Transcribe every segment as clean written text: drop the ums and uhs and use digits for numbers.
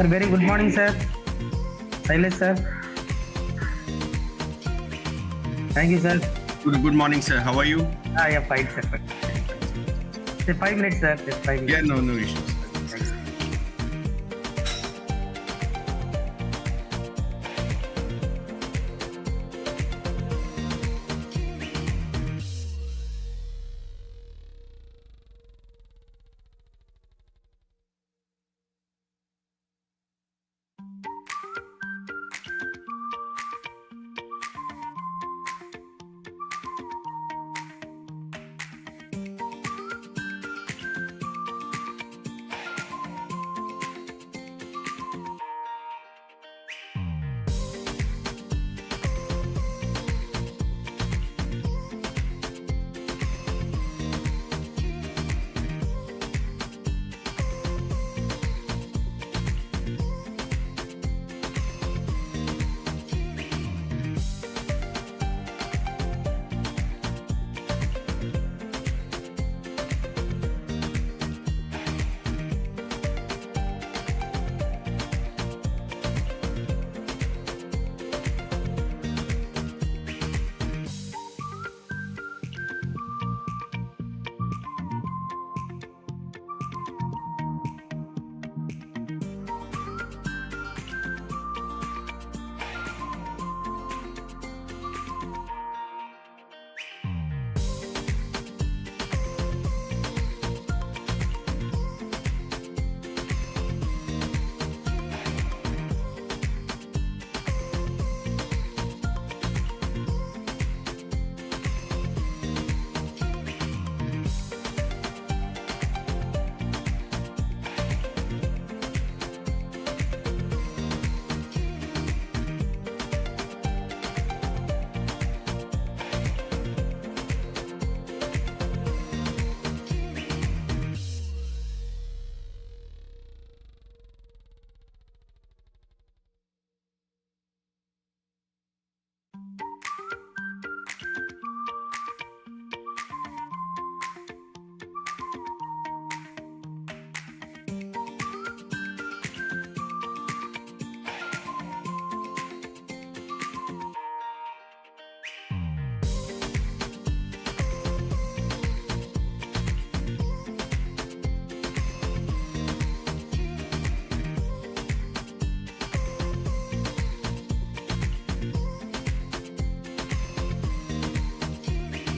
Sir, very good morning, sir. Silas, sir. Thank you, sir. Good morning, sir. How are you? Yeah, fine, sir. Just 5 minutes, sir. Just 5 minutes. Yeah, no issues. Thank you.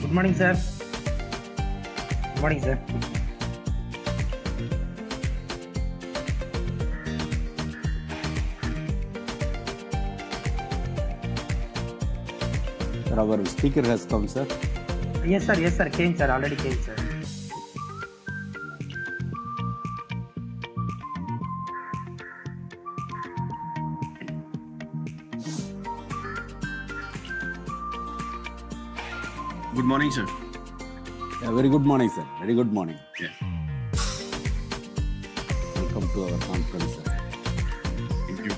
Good morning, sir. Good morning, sir. Sir, our speaker has come, sir. Yes, sir. Yes, sir. Came, sir. Already came, sir. Good morning, sir. Yeah, very good morning, sir. Very good morning. Yeah. Welcome to our conference, sir. Thank you.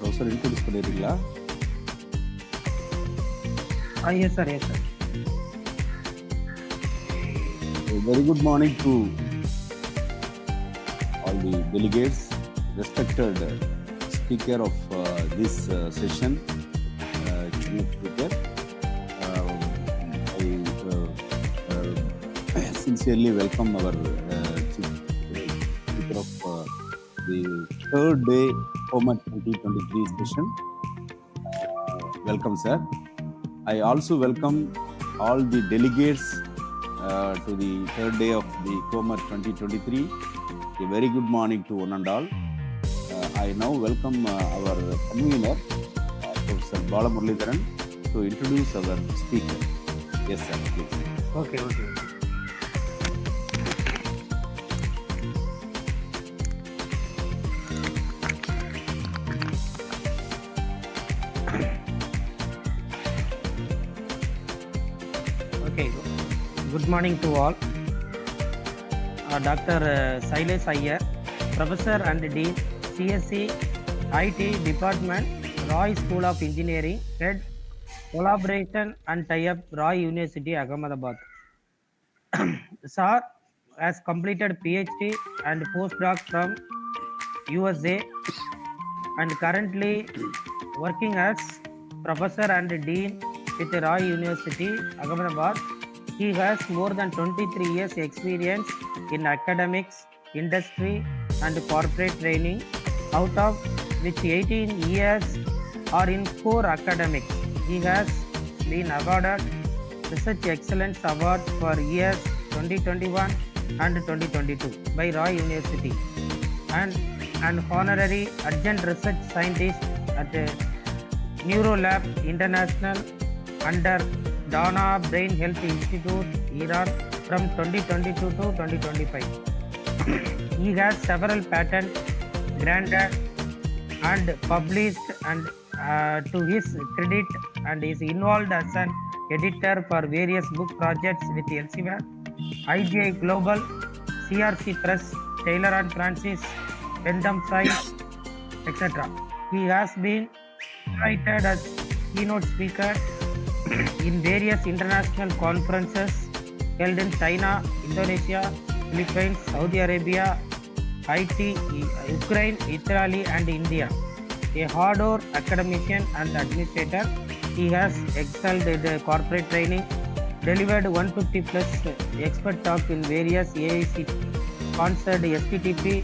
Professor, introduce பண்ணிருக்கீங்களா? Yes, sir. Yes, sir. A very good morning to all the delegates, respected speaker of this session, Keynote speaker. I sincerely welcome our speaker of the third day COMAT 2023 session. Welcome, sir. I also welcome all the delegates to the third day of the COMAT 2023. A very good morning to one and all. I now welcome our convener, Professor Bala Muralidharan, to introduce our speaker. Yes, sir, please. Okay. Okay, good morning to all. Dr. Sailesh Iyer, Professor and Dean, CSC, IT Department, Roy School of Engineering, Head, Collaboration and Tie-up, Roy University, Ahmedabad. Sir has completed PhD and postdoc from USA and currently working as Professor and Dean with Roy University, Ahmedabad. He has more than 23 years experience in academics, industry and corporate training, out of which 18 years are in core academics. He has been awarded Research Excellence Award for years 2021 and 2022 by Roy University and an honorary adjunct research scientist at Neurolab International under Dana Brain Health Institute, Iran from 2022 to 2025. He has several patents granted and published and to his credit, and is involved as an editor for various book projects with Elsevier, IGI Global, CRC Press, Taylor and Francis, Pendam Science, etc. He has been invited as keynote speaker in various international conferences held in China, Indonesia, Philippines, Saudi Arabia, Haiti, Ukraine, Italy and India. A hardcore academician and administrator, he has excelled in corporate training, delivered 150 plus expert talks in various AIC sponsored STTP,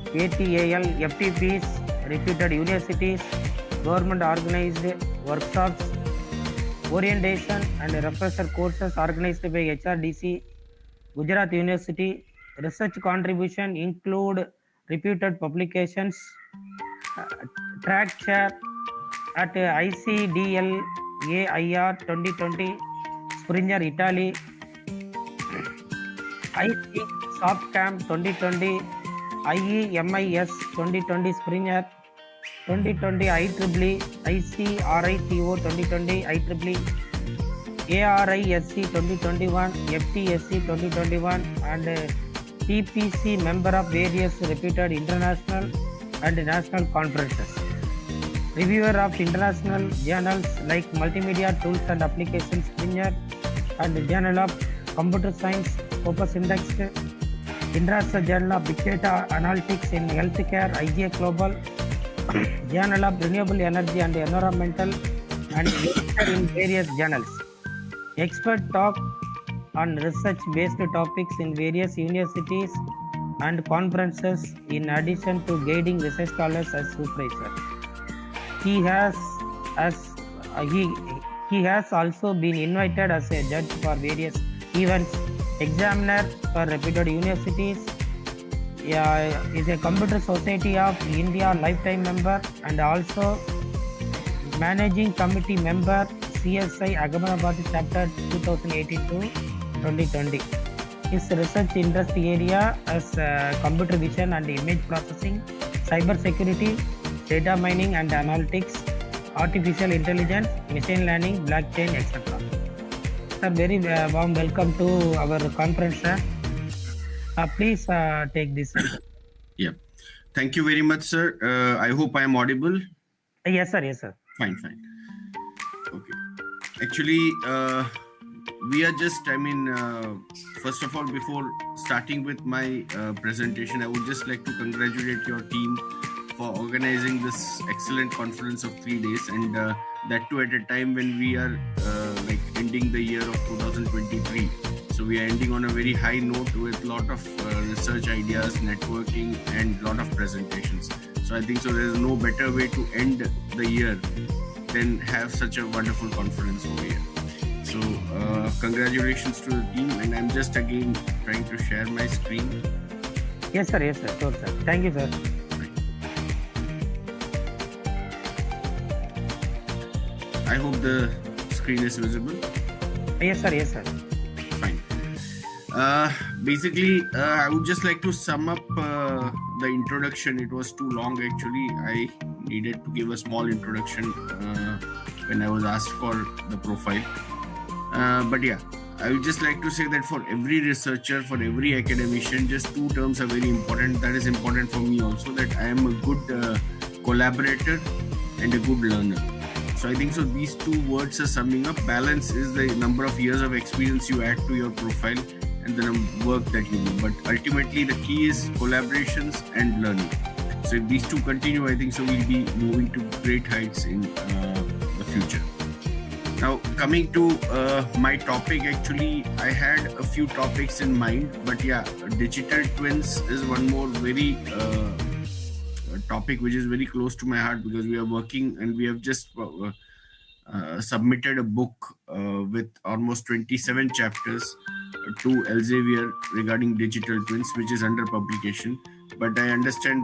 ATAL, FTPs, reputed universities, government organized workshops, orientation and refresher courses organized by HRDC, Gujarat University. Research contribution include reputed publications, track chair at ICDLAIR 2020, Springer, Italy, IC Softcam 2020, IEMIS 2020, Springer, 2020 IEEE, ICRITO 2020, IEEE, ARISC 2021, FTSC 2021 and TPC member of various reputed international and national conferences. Reviewer of international journals like Multimedia Tools and Applications, Springer, and Journal of Computer Science, Scopus Indexed, International Journal of Big Data Analytics in Healthcare, IGA Global, Journal of Renewable Energy and Environmental, and in various journals. Expert talk on research-based topics in various universities and conferences, in addition to guiding research scholars as supervisor. He has also been invited as a judge for various events, examiner for reputed universities, is a Computer Society of India lifetime member and also managing committee member, CSI Ahmedabad chapter 2018 to 2020. His research industry area is computer vision and image processing, cyber security, data mining and analytics, artificial intelligence, machine learning, blockchain, etc. Sir, very warm welcome to our conference, sir. Please take this. Yeah. Thank you very much, sir. I hope I am audible. Yes, sir. Yes, sir. Fine. Okay. Actually, we are just, first of all, before starting with my presentation, I would just like to congratulate your team for organizing this excellent conference of 3 days, and that too at a time when we are ending the year of 2023. So we are ending on a very high note with a lot of research ideas, networking, and a lot of presentations. So I think so there's no better way to end the year than have such a wonderful conference over here. So congratulations to the team, and I'm just again trying to share my screen. Yes, sir. Yes, sir. Sure, sir. Thank you, sir. I hope the screen is visible. Yes, sir. Yes, sir. Fine. Basically, I would just like to sum up the introduction. It was too long actually. I needed to give a small introduction when I was asked for the profile. But yeah, I would just like to say that for every researcher, for every academician, just two terms are very important. That is important for me also, that I am a good collaborator and a good learner. So I think so these two words are summing up. Balance is the number of years of experience you add to your profile and the work that you do. But ultimately the key is collaborations and learning. So if these two continue, I think so we'll be moving to great heights in the future. Now coming to my topic, actually I had a few topics in mind, but yeah, digital twins is one more very topic which is very close to my heart, because we are working and we have just submitted a book with almost 27 chapters to Elsevier regarding digital twins, which is under publication. But I understand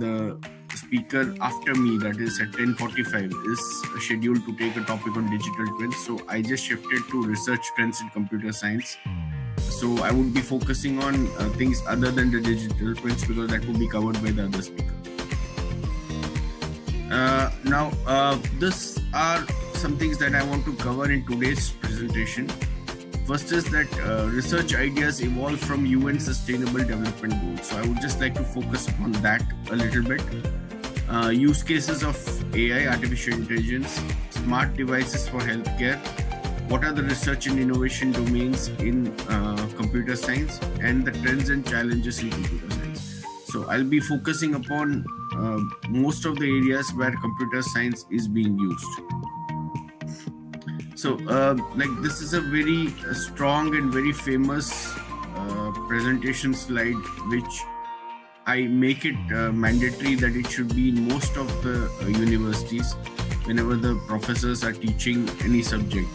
the speaker after me, that is at 10:45, is scheduled to take a topic on digital twins. So I just shifted to research trends in computer science. So I would be focusing on things other than the digital twins, because that would be covered by the other speaker. Now, these are some things that I want to cover in today's presentation. First is that research ideas evolve from UN Sustainable Development Goals. So I would just like to focus on that a little bit. Use cases of AI, artificial intelligence, smart devices for healthcare. What are the research and innovation domains in computer science, and the trends and challenges in computer science. So I'll be focusing upon most of the areas where computer science is being used. So this is a very strong and very famous presentation slide, which I make it mandatory that it should be in most of the universities. Whenever the professors are teaching any subject,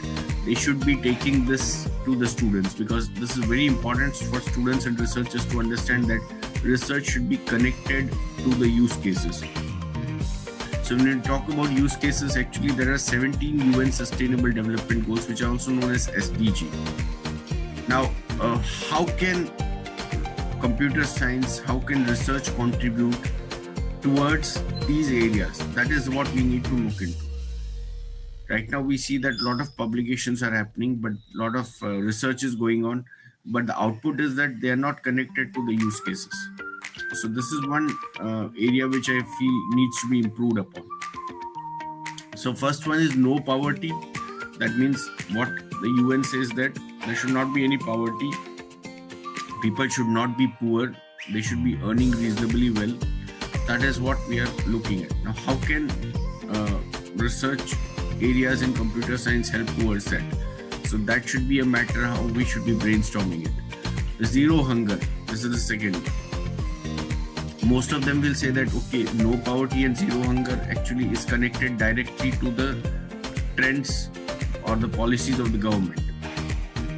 they should be taking this to the students, because this is very important for students and researchers to understand that research should be connected to the use cases. So when we talk about use cases, actually there are 17 UN Sustainable Development Goals, which are also known as SDG. Now, how can computer science, how can research contribute towards these areas? That is what we need to look into. Right now we see that a lot of publications are happening, but a lot of research is going on, but the output is that they are not connected to the use cases. So this is one area which I feel needs to be improved upon. So first one is no poverty. That means what the UN says, that there should not be any poverty. People should not be poor. They should be earning reasonably well. That is what we are looking at. Now, how can research areas in computer science help towards that? So that should be a matter how we should be brainstorming it. Zero hunger. This is the second one. Most of them will say that, okay, no poverty and zero hunger actually is connected directly to the trends or the policies of the government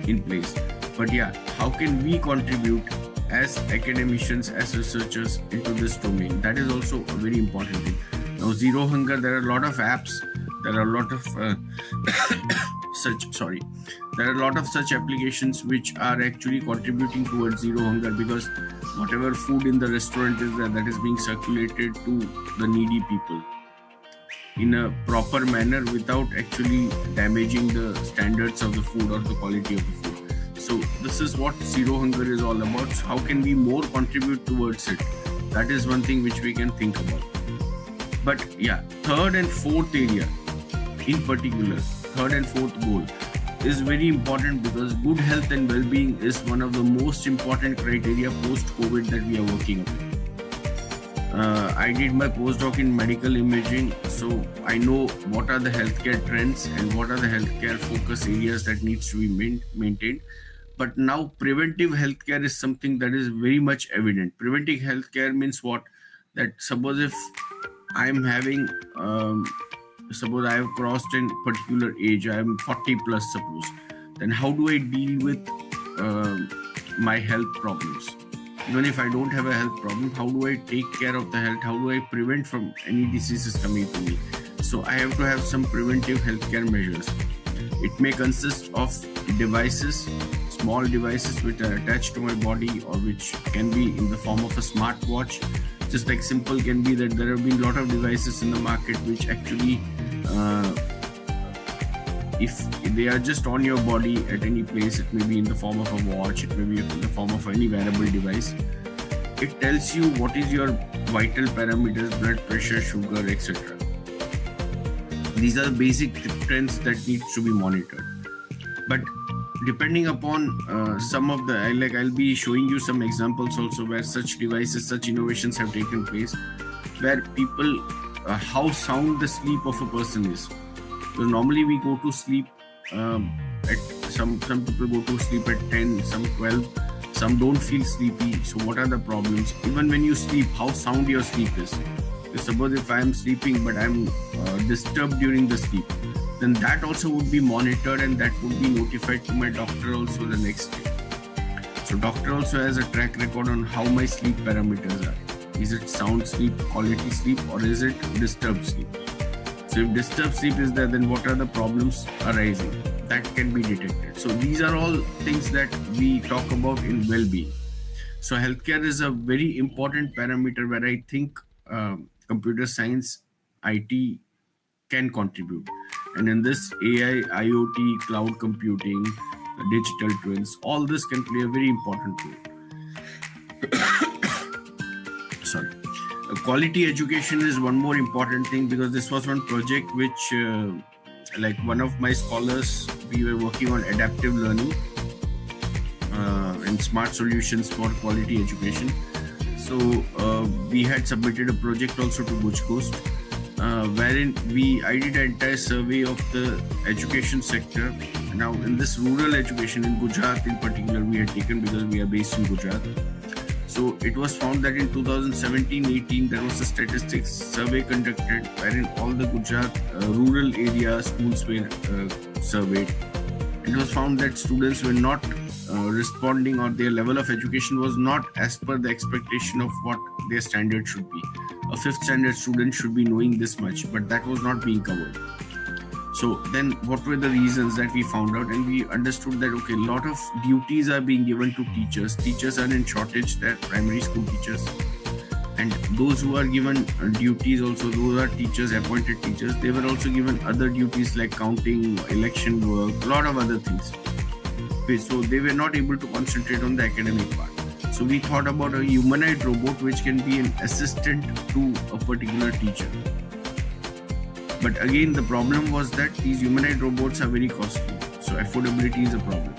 in place. But yeah, how can we contribute as academicians, as researchers into this domain? That is also a very important thing. Now, zero hunger, there are a lot of apps, there are a lot of there are a lot of such applications which are actually contributing towards zero hunger, because whatever food in the restaurant is there, that is being circulated to the needy people in a proper manner without actually damaging the standards of the food or the quality of the food. So this is what zero hunger is all about. So how can we more contribute towards it? That is one thing which we can think about. But yeah, third and fourth area in particular, third and fourth goal is very important, because good health and well-being is one of the most important criteria post-COVID that we are working on. I did my postdoc in medical imaging, so I know what are the healthcare trends and what are the healthcare focus areas that needs to be maintained. But now preventive healthcare is something that is very much evident. Preventive healthcare means what? that suppose if I'm having, suppose I have crossed a particular age, I'm 40 plus, suppose, then how do I deal with my health problems? Even if I don't have a health problem, how do I take care of the health? How do I prevent from any diseases coming to me? So I have to have some preventive healthcare measures. It may consist of devices, small devices which are attached to my body, or which can be in the form of a smartwatch. Just like simple can be that there have been a lot of devices in the market which actually, if they are just on your body at any place, it may be in the form of a watch, it may be in the form of any wearable device. It tells you what is your vital parameters, blood pressure, sugar, etc. These are the basic trends that needs to be monitored. But depending upon some of the, I'll be showing you some examples also where such devices, such innovations have taken place, where people, how sound the sleep of a person is. So normally we go to sleep at some people go to sleep at 10, some 12, some don't feel sleepy. So what are the problems? Even when you sleep, how sound your sleep is. So suppose if I am sleeping but I'm disturbed during the sleep, then that also would be monitored and that would be notified to my doctor also the next day. So doctor also has a track record on how my sleep parameters are. Is it sound sleep, quality sleep, or is it disturbed sleep? So if disturbed sleep is there, then what are the problems arising? That can be detected. So these are all things that we talk about in well-being. So healthcare is a very important parameter where I think computer science, IT can contribute. And in this, AI, IoT, cloud computing, digital twins, all this can play a very important role. Sorry. Quality education is one more important thing, because this was one project which, like one of my scholars, we were working on adaptive learning and smart solutions for quality education. So we had submitted a project also to Guj Coast, wherein I did an entire survey of the education sector. Now in this rural education in Gujarat in particular, we had taken because we are based in Gujarat. So it was found that in 2017-18, there was a statistics survey conducted wherein all the Gujarat rural area schools were surveyed. It was found that students were not responding, or their level of education was not as per the expectation of what their standard should be. A 5th standard student should be knowing this much, but that was not being covered. So then what were the reasons that we found out? And we understood that, okay, a lot of duties are being given to teachers. Teachers are in shortage, they're primary school teachers. And those who are given duties also, those are teachers, appointed teachers, they were also given other duties like counting, election work, a lot of other things. So they were not able to concentrate on the academic part. So we thought about a humanoid robot which can be an assistant to a particular teacher. But again, the problem was that these humanoid robots are very costly. So affordability is a problem.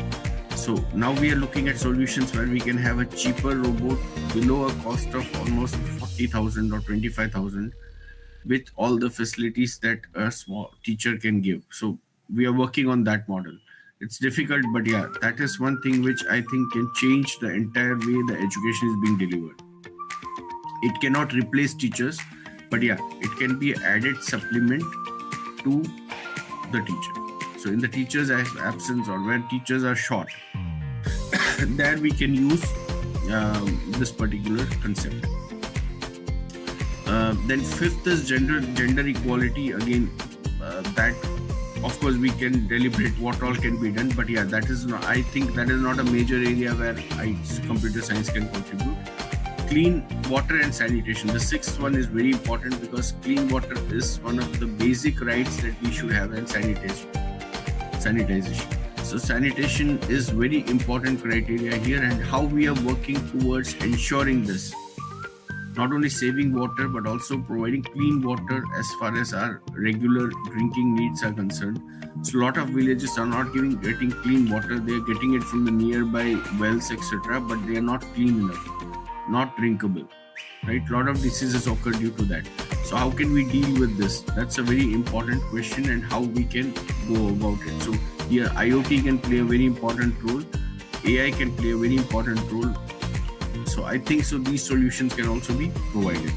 So now we are looking at solutions where we can have a cheaper robot below a cost of almost 40,000 or 25,000 with all the facilities that a small teacher can give. So we are working on that model. It's difficult, but yeah, that is one thing which I think can change the entire way the education is being delivered. It cannot replace teachers, but yeah, it can be added supplement to the teacher. So in the teacher's absence or when teachers are short, there we can use this particular concept. Then 5th is gender equality. Again, that of course we can deliberate what all can be done, but yeah, that is not, I think that is not a major area where computer science can contribute. Clean water and sanitation. The 6th one is very important because clean water is one of the basic rights that we should have, and sanitization. So sanitation is very important criteria here, and how we are working towards ensuring this. Not only saving water, but also providing clean water as far as our regular drinking needs are concerned. So a lot of villages are not getting clean water. They are getting it from the nearby wells, etc., but they are not clean enough, not drinkable, right? A lot of diseases occur due to that. So how can we deal with this? That's a very important question, and how we can go about it. So here IoT can play a very important role. AI can play a very important role. So I think so these solutions can also be provided.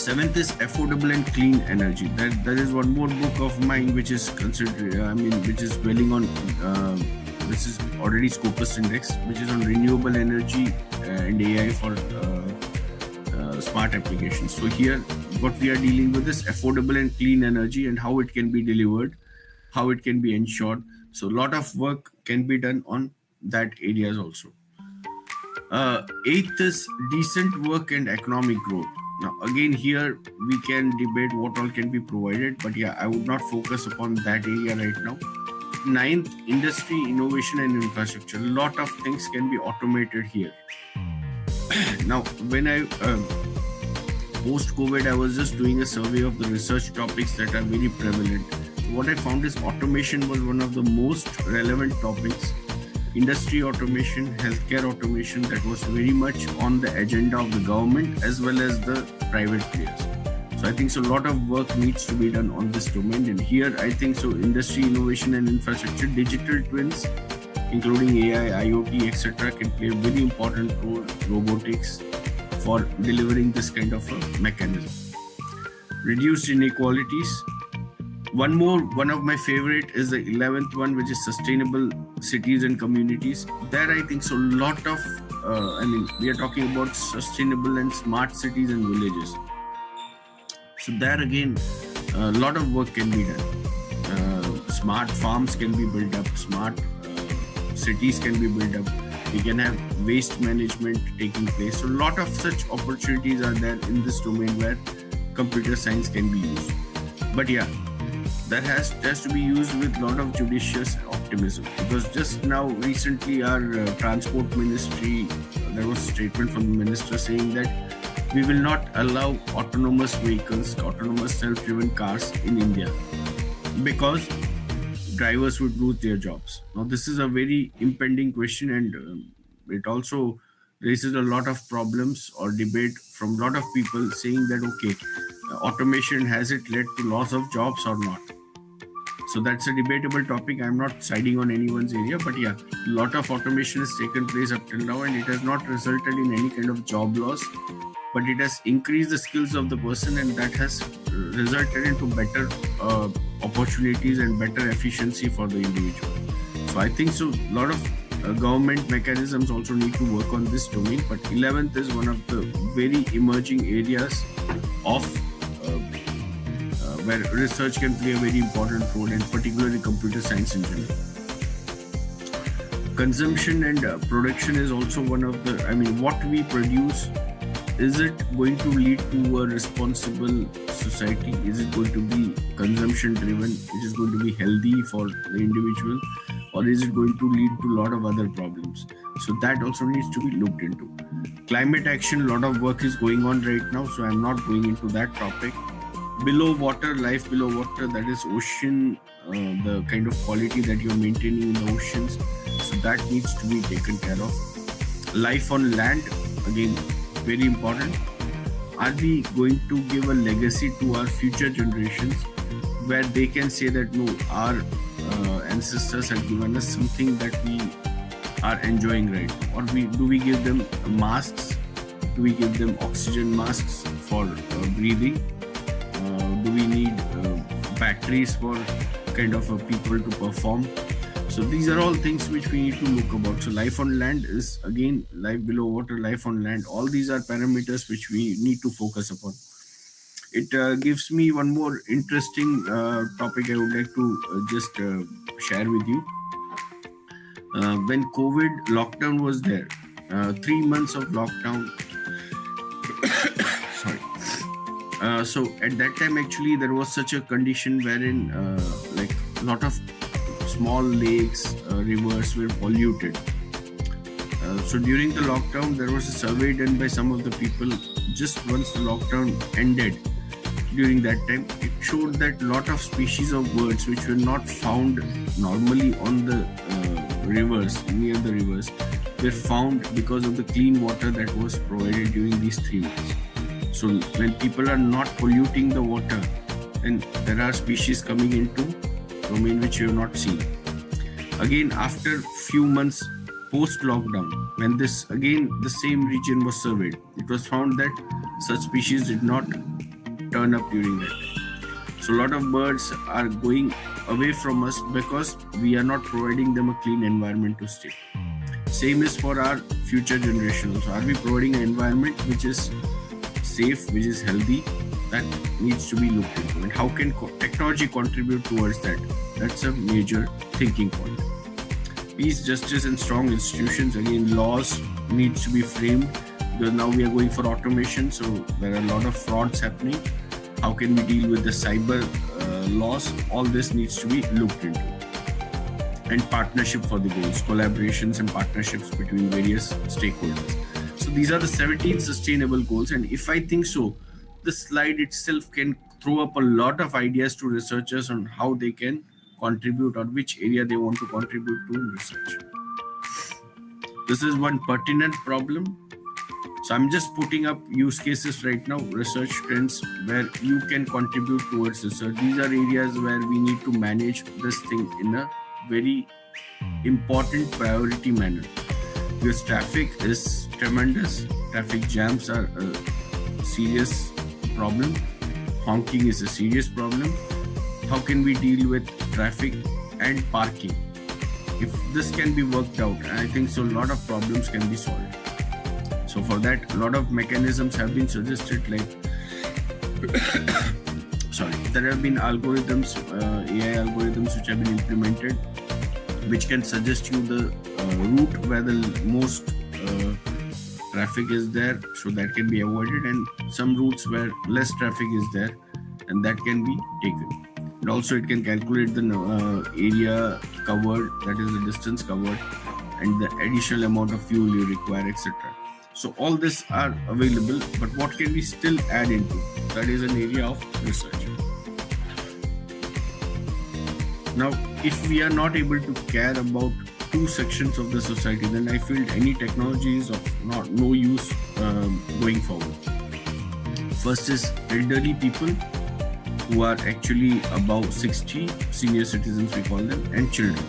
Seventh is affordable and clean energy. That is one more book of mine which is considered, which is dwelling on, this is already Scopus Index, which is on renewable energy and AI for smart applications. So here, what we are dealing with is affordable and clean energy and how it can be delivered, how it can be ensured. So a lot of work can be done on that areas also. Eighth is decent work and economic growth. Now, again, here we can debate what all can be provided, but yeah, I would not focus upon that area right now. Ninth, industry, innovation, and infrastructure. A lot of things can be automated here. Now, when I post-COVID, I was just doing a survey of the research topics that are very prevalent. So what I found is automation was one of the most relevant topics. Industry automation, healthcare automation, that was very much on the agenda of the government as well as the private players. So I think so a lot of work needs to be done on this domain. And here I think so industry, innovation and infrastructure, digital twins, including AI, IoT, etc. can play a very important role, robotics, for delivering this kind of a mechanism. Reduced inequalities. One of my favorite is the 11th one, which is sustainable cities and communities. There I think so a lot of, we are talking about sustainable and smart cities and villages. So there again, a lot of work can be done. Smart farms can be built up, smart cities can be built up. We can have waste management taking place. So a lot of such opportunities are there in this domain where computer science can be used. But yeah, that has to be used with a lot of judicious optimism, because just now recently our transport ministry, there was a statement from the minister saying that we will not allow autonomous vehicles, autonomous self-driven cars in India because drivers would lose their jobs. Now this is a very impending question, and it also raises a lot of problems or debate from a lot of people saying that okay, automation, has it led to loss of jobs or not? So that's a debatable topic. I'm not siding on anyone's area, but yeah, a lot of automation has taken place up till now, and it has not resulted in any kind of job loss, but it has increased the skills of the person, and that has resulted into better opportunities and better efficiency for the individual. So I think so a lot of government mechanisms also need to work on this domain, but 11th is one of the very emerging areas of where research can play a very important role, and particularly computer science in general. Consumption and production is also one of the, what we produce, is it going to lead to a responsible society? Is it going to be consumption driven, which is going to be healthy for the individual, or is it going to lead to a lot of other problems? So that also needs to be looked into. Climate action, a lot of work is going on right now, so I'm not going into that topic. Below water, life below water, that is ocean, the kind of quality that you're maintaining in the oceans, so that needs to be taken care of. Life on land, again, very important. Are we going to give a legacy to our future generations where they can say that no, our ancestors have given us something that we are enjoying right now? Or do we give them masks? Do we give them oxygen masks for breathing? Do we need batteries for kind of people to perform? So these are all things which we need to look about. So life on land is again life below water, life on land. All these are parameters which we need to focus upon. It gives me one more interesting topic I would like to just share with you. When COVID lockdown was there, 3 months of lockdown. Sorry. So at that time, actually, there was such a condition wherein like a lot of small lakes, rivers were polluted. So during the lockdown, there was a survey done by some of the people just once the lockdown ended. During that time, it showed that a lot of species of birds which were not found normally on the rivers, near the rivers, were found because of the clean water that was provided during these 3 months. So when people are not polluting the water, then there are species coming into domain which you have not seen. Again, after few months post-lockdown, when this again the same region was surveyed, it was found that such species did not turn up during that time. So a lot of birds are going away from us because we are not providing them a clean environment to stay. Same is for our future generations. Are we providing an environment which is safe, which is healthy? That needs to be looked into. And how can technology contribute towards that? That's a major thinking point. Peace, justice, and strong institutions. Again, laws needs to be framed, because now we are going for automation, so there are a lot of frauds happening. How can we deal with the cyber laws? All this needs to be looked into. And partnership for the goals, collaborations and partnerships between various stakeholders. So these are the 17 sustainable goals, and if I think so, the slide itself can throw up a lot of ideas to researchers on how they can contribute or which area they want to contribute to in research. This is one pertinent problem. So I'm just putting up use cases right now, research trends where you can contribute towards research. These are areas where we need to manage this thing in a very important priority manner, because traffic is tremendous. Traffic jams are a serious problem. Honking is a serious problem. How can we deal with traffic and parking? If this can be worked out, I think so a lot of problems can be solved. So for that, a lot of mechanisms have been suggested, like there have been algorithms, AI algorithms which have been implemented, which can suggest you the route where the most traffic is there, so that can be avoided, and some routes where less traffic is there, and that can be taken. And also it can calculate the area covered, that is the distance covered, and the additional amount of fuel you require, etc. So all this are available, but what can we still add into? That is an area of research. Now, if we are not able to care about two sections of the society, then I feel any technology is of no use going forward. First is elderly people who are actually above 60, senior citizens we call them, and children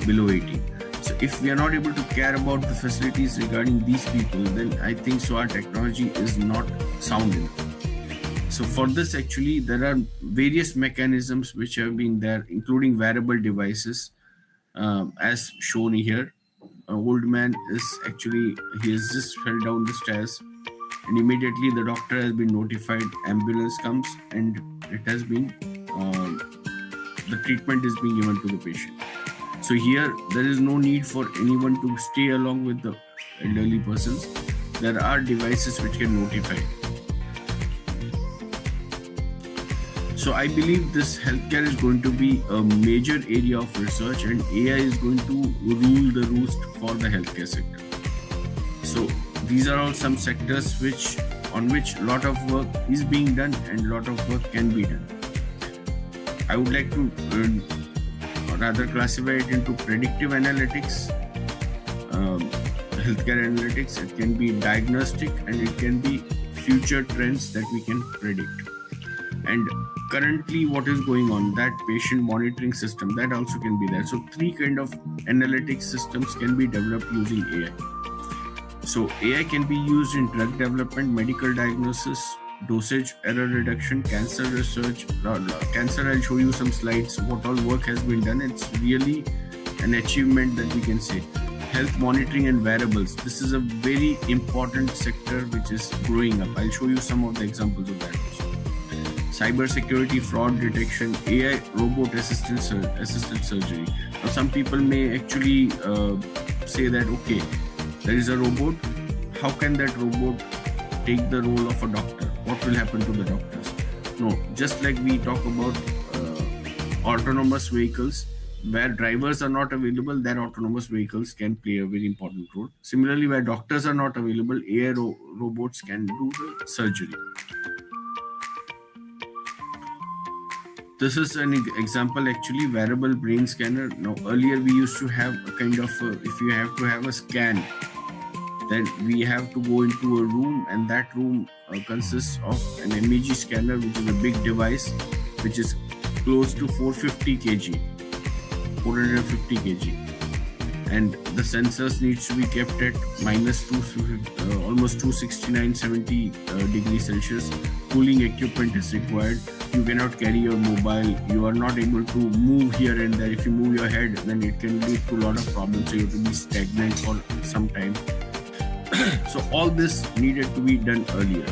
below 18. So if we are not able to care about the facilities regarding these people, then I think so our technology is not sound enough. So for this, actually, there are various mechanisms which have been there, including wearable devices, as shown here. An old man he has just fell down the stairs, and immediately the doctor has been notified, ambulance comes, and it has been, the treatment is being given to the patient. So here, there is no need for anyone to stay along with the elderly persons. There are devices which can notify. So I believe this healthcare is going to be a major area of research, and AI is going to rule the roost for the healthcare sector. So these are all some sectors on which a lot of work is being done and a lot of work can be done. I would like to rather classify it into predictive analytics, healthcare analytics. It can be diagnostic, and it can be future trends that we can predict. And currently what is going on, that patient monitoring system, that also can be there. So 3 kind of analytics systems can be developed using AI. So AI can be used in drug development, medical diagnosis, dosage error reduction, cancer research. Cancer, I'll show you some slides, what all work has been done. It's really an achievement that we can say. Health monitoring and wearables. This is a very important sector which is growing up. I'll show you some of the examples of that also. Cyber security, fraud detection, AI robot assisted surgery. Now some people may actually say that, okay, there is a robot. How can that robot take the role of a doctor? What will happen to the doctors? No, just like we talk about autonomous vehicles, where drivers are not available, then autonomous vehicles can play a very important role. Similarly, where doctors are not available, AI robots can do the surgery. This is an example, actually, wearable brain scanner. Now, earlier we used to have a kind of, if you have to have a scan, then we have to go into a room, and that room consists of an MEG scanner, which is a big device, which is close to 450 kg, and the sensors needs to be kept at -2, almost 269, 70 degrees Celsius. cooling equipment is required. You cannot carry your mobile. You are not able to move here and there. If you move your head, then it can lead to a lot of problems. So you have to be stagnant for some time. So all this needed to be done earlier.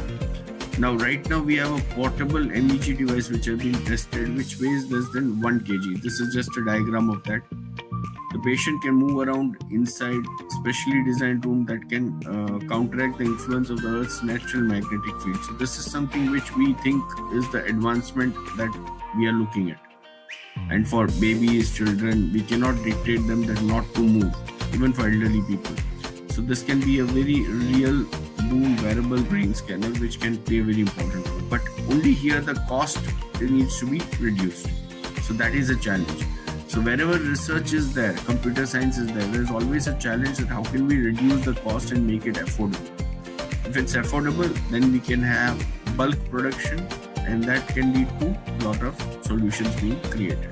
Now, right now we have a portable MEG device which has been tested, which weighs less than 1 kg. This is just a diagram of that. The patient can move around inside specially designed room that can counteract the influence of the Earth's natural magnetic field. So this is something which we think is the advancement that we are looking at. And for babies, children, we cannot dictate them that not to move, even for elderly people. So this can be a very real boom wearable brain scanner which can play a very important role. But only here the cost needs to be reduced. So that is a challenge. So wherever research is there, computer science is there is always a challenge that how can we reduce the cost and make it affordable. If it's affordable, then we can have bulk production, and that can lead to a lot of solutions being created.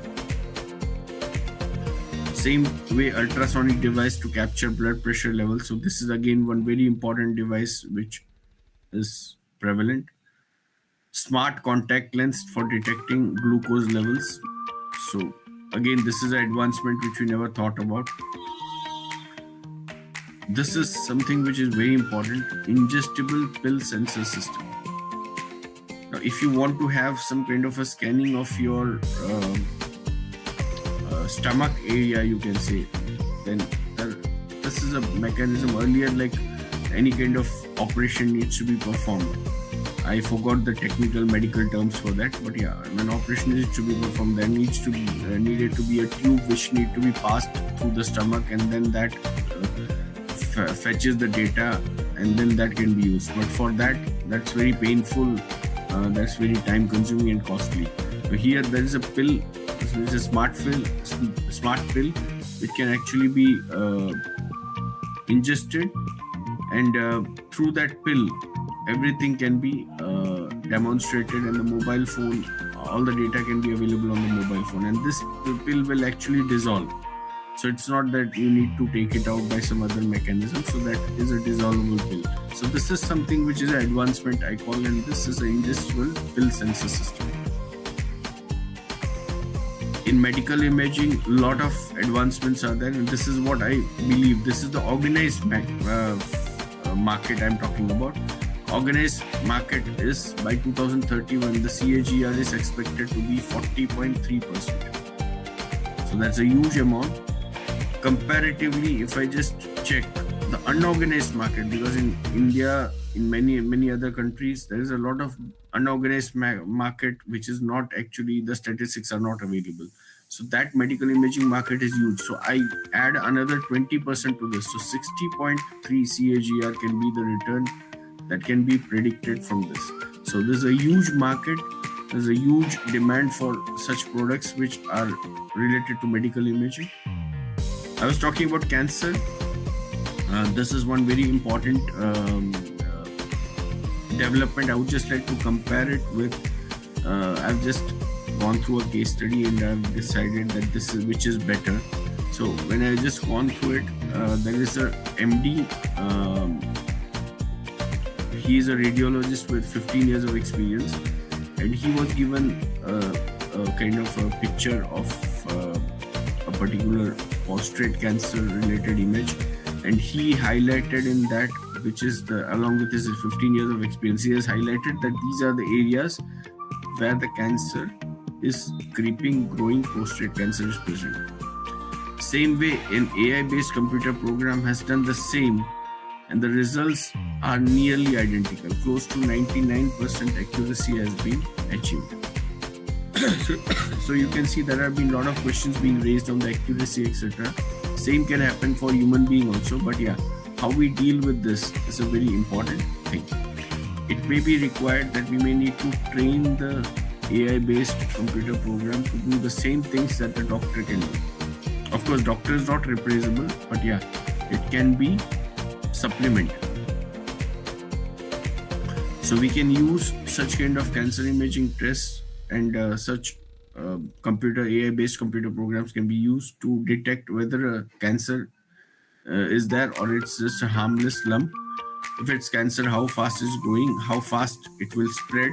Same way, ultrasonic device to capture blood pressure levels. So this is again one very important device which is prevalent. Smart contact lens for detecting glucose levels. So again, this is an advancement which we never thought about. This is something which is very important, ingestible pill sensor system. Now, if you want to have some kind of a scanning of your stomach area, you can say, then this is a mechanism. Earlier, like any kind of operation needs to be performed. I forgot the technical medical terms for that, but yeah, when operation needs to be performed, there needed to be a tube which need to be passed through the stomach, and then that fetches the data, and then that can be used. But for that's very painful. That's very time consuming and costly. So here there is a pill. It's a smart pill which can actually be ingested, and through that pill everything can be demonstrated, and the mobile phone, all the data can be available on the mobile phone, and this pill will actually dissolve. So it's not that you need to take it out by some other mechanism. So that is a dissolvable pill. So this is something which is an advancement I call, and this is an ingestible pill sensor system. In medical imaging, a lot of advancements are there, and this is what I believe. This is the organized market I'm talking about. Organized market is by 2031, the CAGR is expected to be 40.3%. So that's a huge amount. Comparatively, if I just check the unorganized market, because in India, in many other countries, there is a lot of unorganized market which is not actually, the statistics are not available. So that medical imaging market is huge. So I add another 20% to this. So 60.3 CAGR can be the return that can be predicted from this. So there's a huge market. There's a huge demand for such products which are related to medical imaging. I was talking about cancer. This is one very important development. I would just like to compare it with, I've just gone through a case study and I've decided that this is which is better. So when I just gone through it, there is a MD. He is a radiologist with 15 years of experience, and he was given a kind of a picture of a particular prostate cancer related image, and he highlighted in that, which is along with his 15 years of experience, he has highlighted that these are the areas where the cancer is creeping, growing, prostate cancer is present. Same way, an AI-based computer program has done the same, and the results are nearly identical. Close to 99% accuracy has been achieved. So you can see there have been a lot of questions being raised on the accuracy, etc. Same can happen for human being also, but yeah, how we deal with this is a very important thing. It may be required that we may need to train the AI-based computer program to do the same things that the doctor can do. Of course, doctor is not replaceable, but yeah, it can be supplement. So we can use such kind of cancer imaging tests, and such AI-based computer programs can be used to detect whether a cancer is there or it's just a harmless lump. If it's cancer, how fast it's growing, how fast it will spread,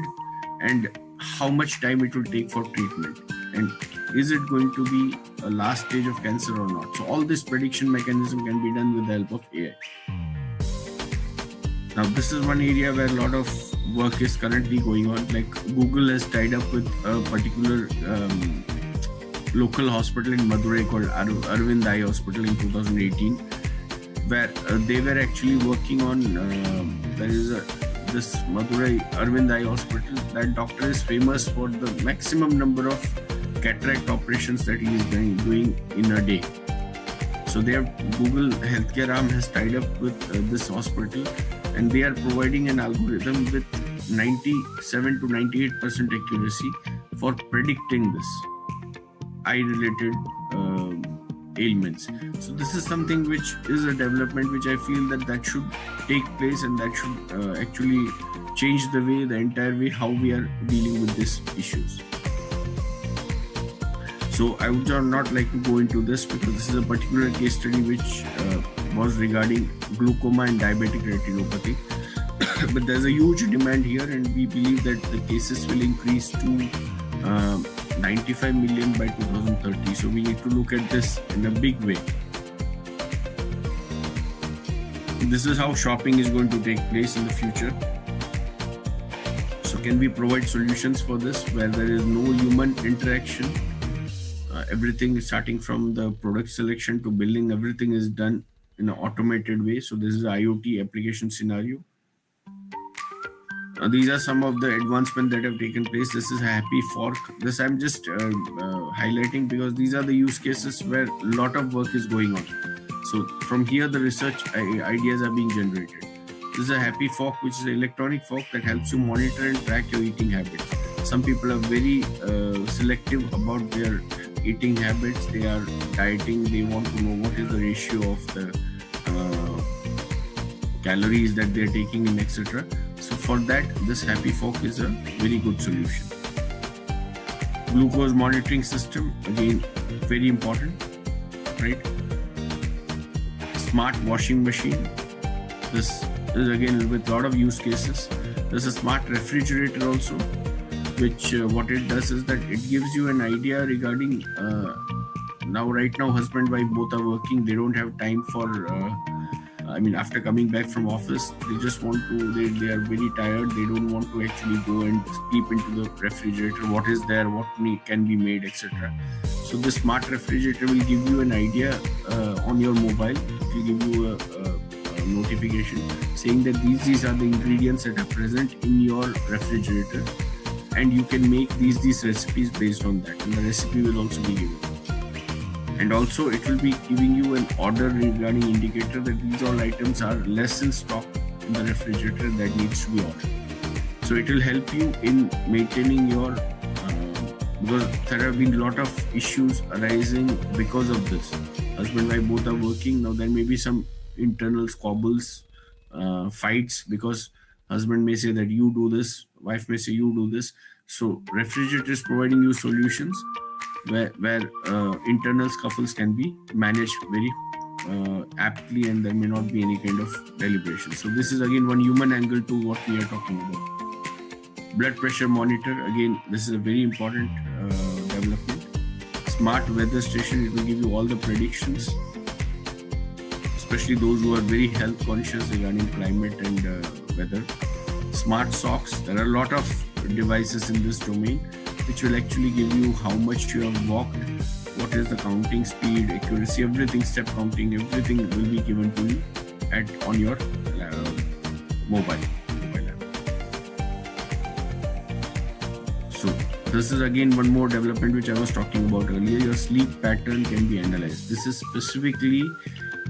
and how much time it will take for treatment, and is it going to be a last stage of cancer or not. So all this prediction mechanism can be done with the help of AI. Now this is one area where a lot of work is currently going on. Like Google has tied up with a particular local hospital in Madurai called Arvind Eye Hospital in 2018, where they were actually working on, there is this Madurai Arvind Eye Hospital. That doctor is famous for the maximum number of cataract operations that he is doing in a day. So their Google Healthcare arm has tied up with this hospital, and they are providing an algorithm with 97 to 98% accuracy for predicting this eye-related ailments. So this is something which is a development which I feel that should take place, and that should actually change the entire way how we are dealing with these issues. So I would not like to go into this because this is a particular case study which was regarding glaucoma and diabetic retinopathy. But there's a huge demand here, and we believe that the cases will increase to 95 million by 2030. So we need to look at this in a big way. This is how shopping is going to take place in the future. So can we provide solutions for this where there is no human interaction? Everything is starting from the product selection to billing, everything is done in an automated way. So this is an IoT application scenario. These are some of the advancements that have taken place. This is a happy fork. This I'm just highlighting because these are the use cases where a lot of work is going on. So from here, the research ideas are being generated. This is a happy fork, which is an electronic fork that helps you monitor and track your eating habits. Some people are very selective about their eating habits. They are dieting. They want to know what is the ratio of the calories that they're taking in, etc. So for that, this happy fork is a very good solution. Glucose monitoring system, again, very important, right? Smart washing machine. This is again with a lot of use cases. There's a smart refrigerator also, which what it does is that it gives you an idea regarding right now husband and wife both are working. They don't have time for after coming back from office, they just want to, they are very tired. They don't want to actually go and peep into the refrigerator, what is there, what can be made, etc. So this smart refrigerator will give you an idea on your mobile. It will give you a notification saying that these are the ingredients that are present in your refrigerator, and you can make these recipes based on that, and the recipe will also be given. And also it will be giving you an order regarding indicator that these all items are less in stock in the refrigerator that needs to be ordered. So it will help you in maintaining your because there have been a lot of issues arising because of this. Husband and wife both are working. Now there may be some internal squabbles, fights, because husband may say that you do this, wife may say you do this. So refrigerator is providing you solutions where internal scuffles can be managed very aptly, and there may not be any kind of deliberation. So this is again one human angle to what we are talking about. Blood pressure monitor, again, this is a very important development. Smart weather station, it will give you all the predictions, especially those who are very health conscious regarding climate and weather. Smart socks, there are a lot of devices in this domain which will actually give you how much you have walked, what is the counting speed, accuracy, everything, step counting, everything will be given to you on your mobile app. So this is again one more development which I was talking about earlier. Your sleep pattern can be analyzed. This is specifically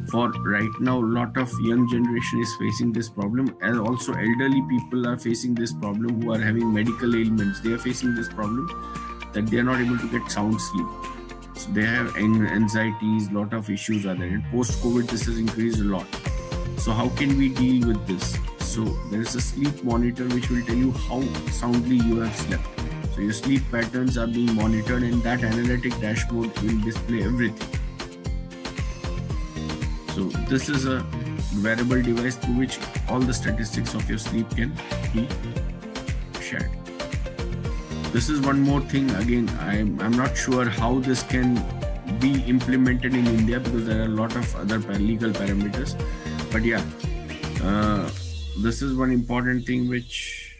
for right now. A lot of young generation is facing this problem, and also elderly people are facing this problem who are having medical ailments. They are facing this problem that they are not able to get sound sleep. So they have anxieties, lot of issues are there. And post-COVID, this has increased a lot. So how can we deal with this? So there is a sleep monitor which will tell you how soundly you have slept. So your sleep patterns are being monitored, and that analytic dashboard will display everything. So this is a wearable device through which all the statistics of your sleep can be shared. this is one more thing. Again, I'm not sure how this can be implemented in India because there are a lot of other legal parameters. But yeah, this is one important thing which,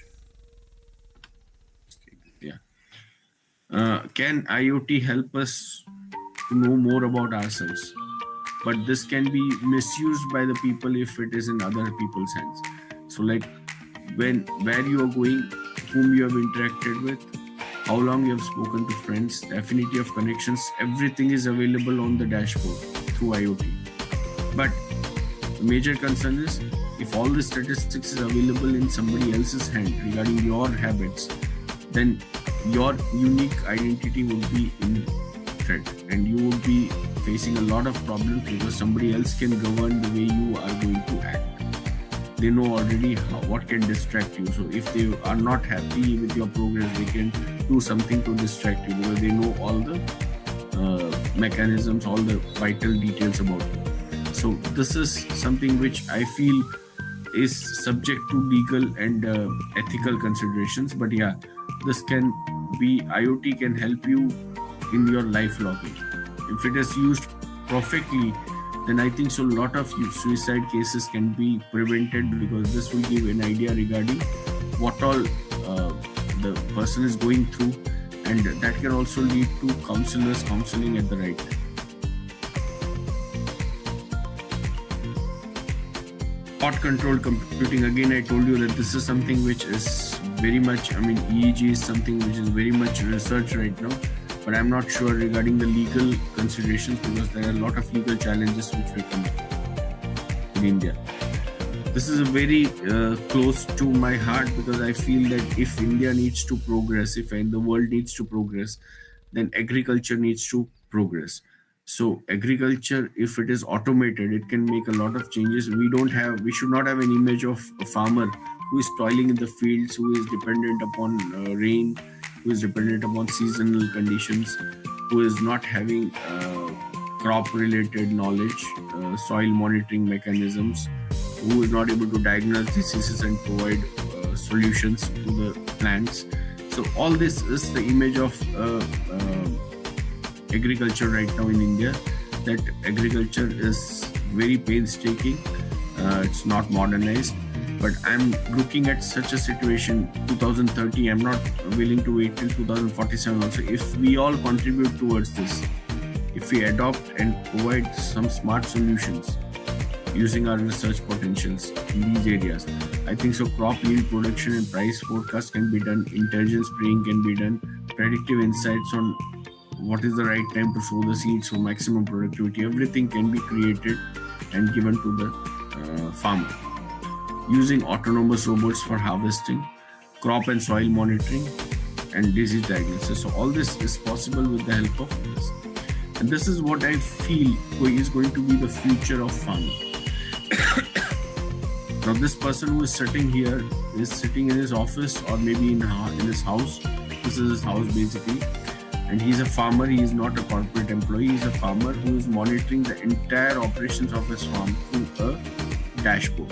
yeah. Can IoT help us to know more about ourselves? But this can be misused by the people if it is in other people's hands. So like where you are going, whom you have interacted with, how long you have spoken to friends, the affinity of connections, everything is available on the dashboard through IoT. But the major concern is if all the statistics is available in somebody else's hand regarding your habits, then your unique identity would be in threat and you would be facing a lot of problems because somebody else can govern the way you are going to act. They know already what can distract you. So if they are not happy with your progress, they can do something to distract you because they know all the mechanisms, all the vital details about you. So this is something which I feel is subject to legal and ethical considerations. But yeah, this can be, IoT can help you in your life logging. If it is used perfectly, then I think so a lot of suicide cases can be prevented because this will give an idea regarding what all the person is going through, and that can also lead to counselors counseling at the right time. Thought control computing, again I told you that this is something which is very much, EEG is something which is very much research right now, but I'm not sure regarding the legal considerations because there are a lot of legal challenges which will come in India. This is a very close to my heart because I feel that if India needs to progress, if the world needs to progress, then agriculture needs to progress. So agriculture, if it is automated, it can make a lot of changes. We should not have an image of a farmer who is toiling in the fields, who is dependent upon rain, who is dependent upon seasonal conditions, who is not having crop related knowledge, soil monitoring mechanisms, who is not able to diagnose diseases and provide solutions to the plants. So all this is the image of agriculture right now in India, that agriculture is very painstaking, it's not modernized. But I'm looking at such a situation, 2030, I'm not willing to wait till 2047 also. If we all contribute towards this, if we adopt and provide some smart solutions using our research potentials in these areas, I think so crop yield production and price forecast can be done, intelligent spraying can be done, predictive insights on what is the right time to sow the seeds for maximum productivity, everything can be created and given to the farmer. Using autonomous robots for harvesting, crop and soil monitoring, and disease diagnosis. So all this is possible with the help of this. And this is what I feel is going to be the future of farming. Now this person who is sitting here is sitting in his office or maybe in his house. This is his house basically. And he's a farmer, he is not a corporate employee, he's a farmer who is monitoring the entire operations of his farm through a dashboard.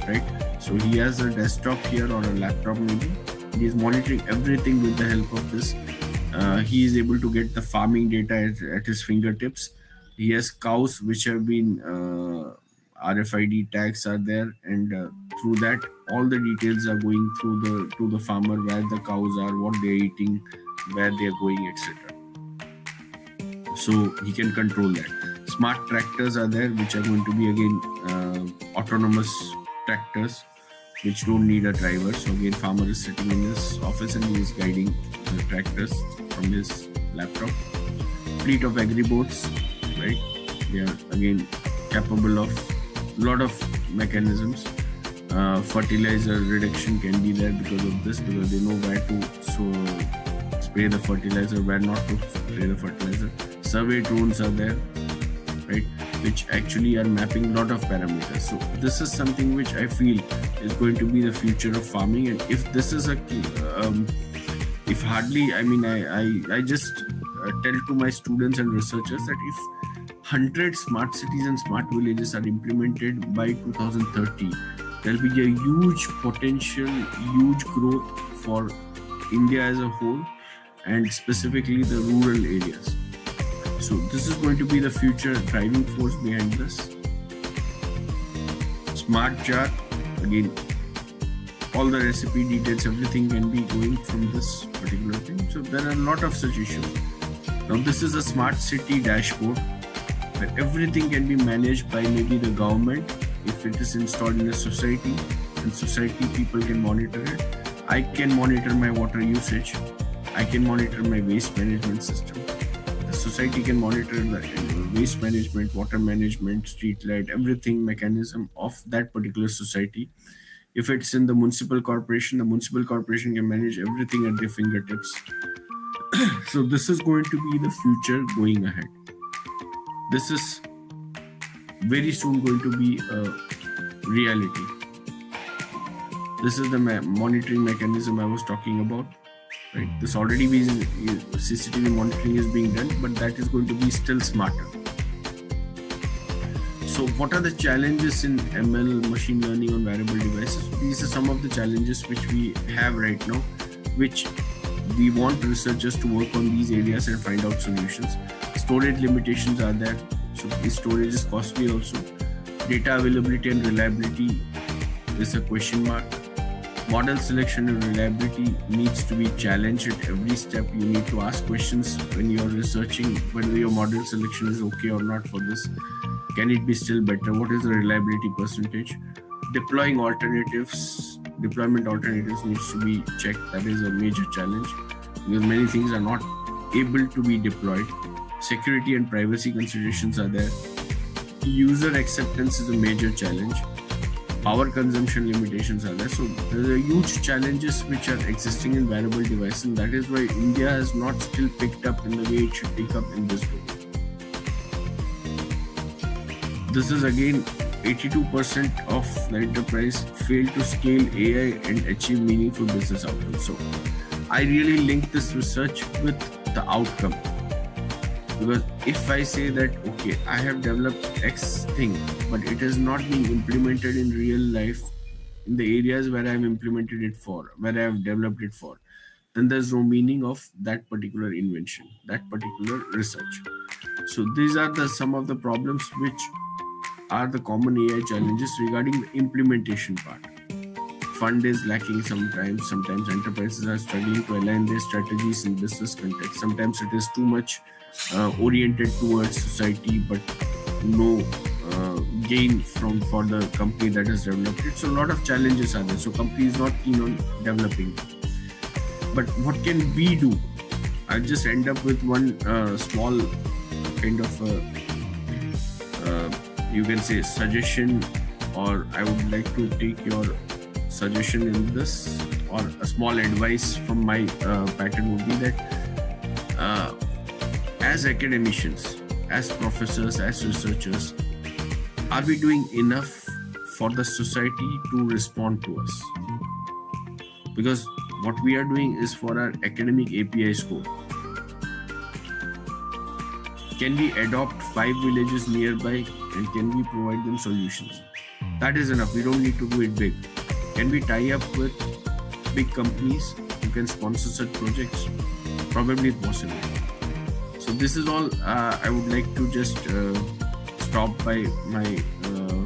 Right? So he has a desktop here or a laptop maybe. He is monitoring everything with the help of this. He is able to get the farming data at his fingertips. He has cows which have been RFID tags are there, and through that all the details are going through to the farmer, where the cows are, what they are eating, where they are going, etc. So he can control that. Smart tractors are there, which are going to be again autonomous tractors which don't need a driver. So again, farmer is sitting in his office and he is guiding the tractors from his laptop. Fleet of agri-boats, right? They are again capable of a lot of mechanisms. Fertilizer reduction can be there because of this, because they know where to spray the fertilizer, where not to spray the fertilizer. Survey drones are there, right, which actually are mapping a lot of parameters. So this is something which I feel is going to be the future of farming. And if this is I just tell to my students and researchers that if 100 smart cities and smart villages are implemented by 2030, there will be a huge potential, huge growth for India as a whole, and specifically the rural areas. So this is going to be the future driving force behind this. Smart jar, again, all the recipe details, everything can be going from this particular thing. So there are a lot of such issues. Now this is a smart city dashboard where everything can be managed by maybe the government if it is installed in a society, and society people can monitor it. I can monitor my water usage. I can monitor my waste management system. The society can monitor the waste management, water management, street light, everything mechanism of that particular society. If it's in the municipal corporation can manage everything at their fingertips. So this is going to be the future going ahead. This is very soon going to be a reality. This is the monitoring mechanism I was talking about. Right? This already CCTV monitoring is being done, but that is going to be still smarter. So what are the challenges in ML, machine learning on wearable devices? These are some of the challenges which we have right now, which we want researchers to work on these areas and find out solutions. Storage limitations are there. So the storage is costly also. Data availability and reliability is a question mark. Model selection and reliability needs to be challenged at every step. You need to ask questions when you're researching whether your model selection is okay or not for this. Can it be still better? What is the reliability percentage? Deployment alternatives needs to be checked. That is a major challenge because many things are not able to be deployed. Security and privacy considerations are there. User acceptance is a major challenge. Power consumption limitations are there. So there are huge challenges which are existing in wearable devices, and that is why India has not still picked up in the way it should pick up in this domain. This is again 82% of the enterprise fail to scale AI and achieve meaningful business outcomes. So I really link this research with the outcome. Because if I say that, okay, I have developed X thing, but it is not being implemented in real life in the areas where I have implemented it for, where I have developed it for, then there's no meaning of that particular invention, that particular research. So these are some of the problems which are the common AI challenges regarding the implementation part. Fund is lacking sometimes enterprises are struggling to align their strategies in business context. Sometimes it is too much oriented towards society, but no gain for the company that has developed it. So a lot of challenges are there. So company is not keen on developing it. But what can we do? I'll just end up with one small kind of you can say suggestion, or I would like to take your suggestion in this, or a small advice from my pattern would be that as academicians, as professors, as researchers, are we doing enough for the society to respond to us? Because what we are doing is for our academic API score. Can we adopt 5 villages nearby and can we provide them solutions? That is enough. We don't need to do it big. Can we tie up with big companies who can sponsor such projects? Probably possible. So this is all I would like to just stop by my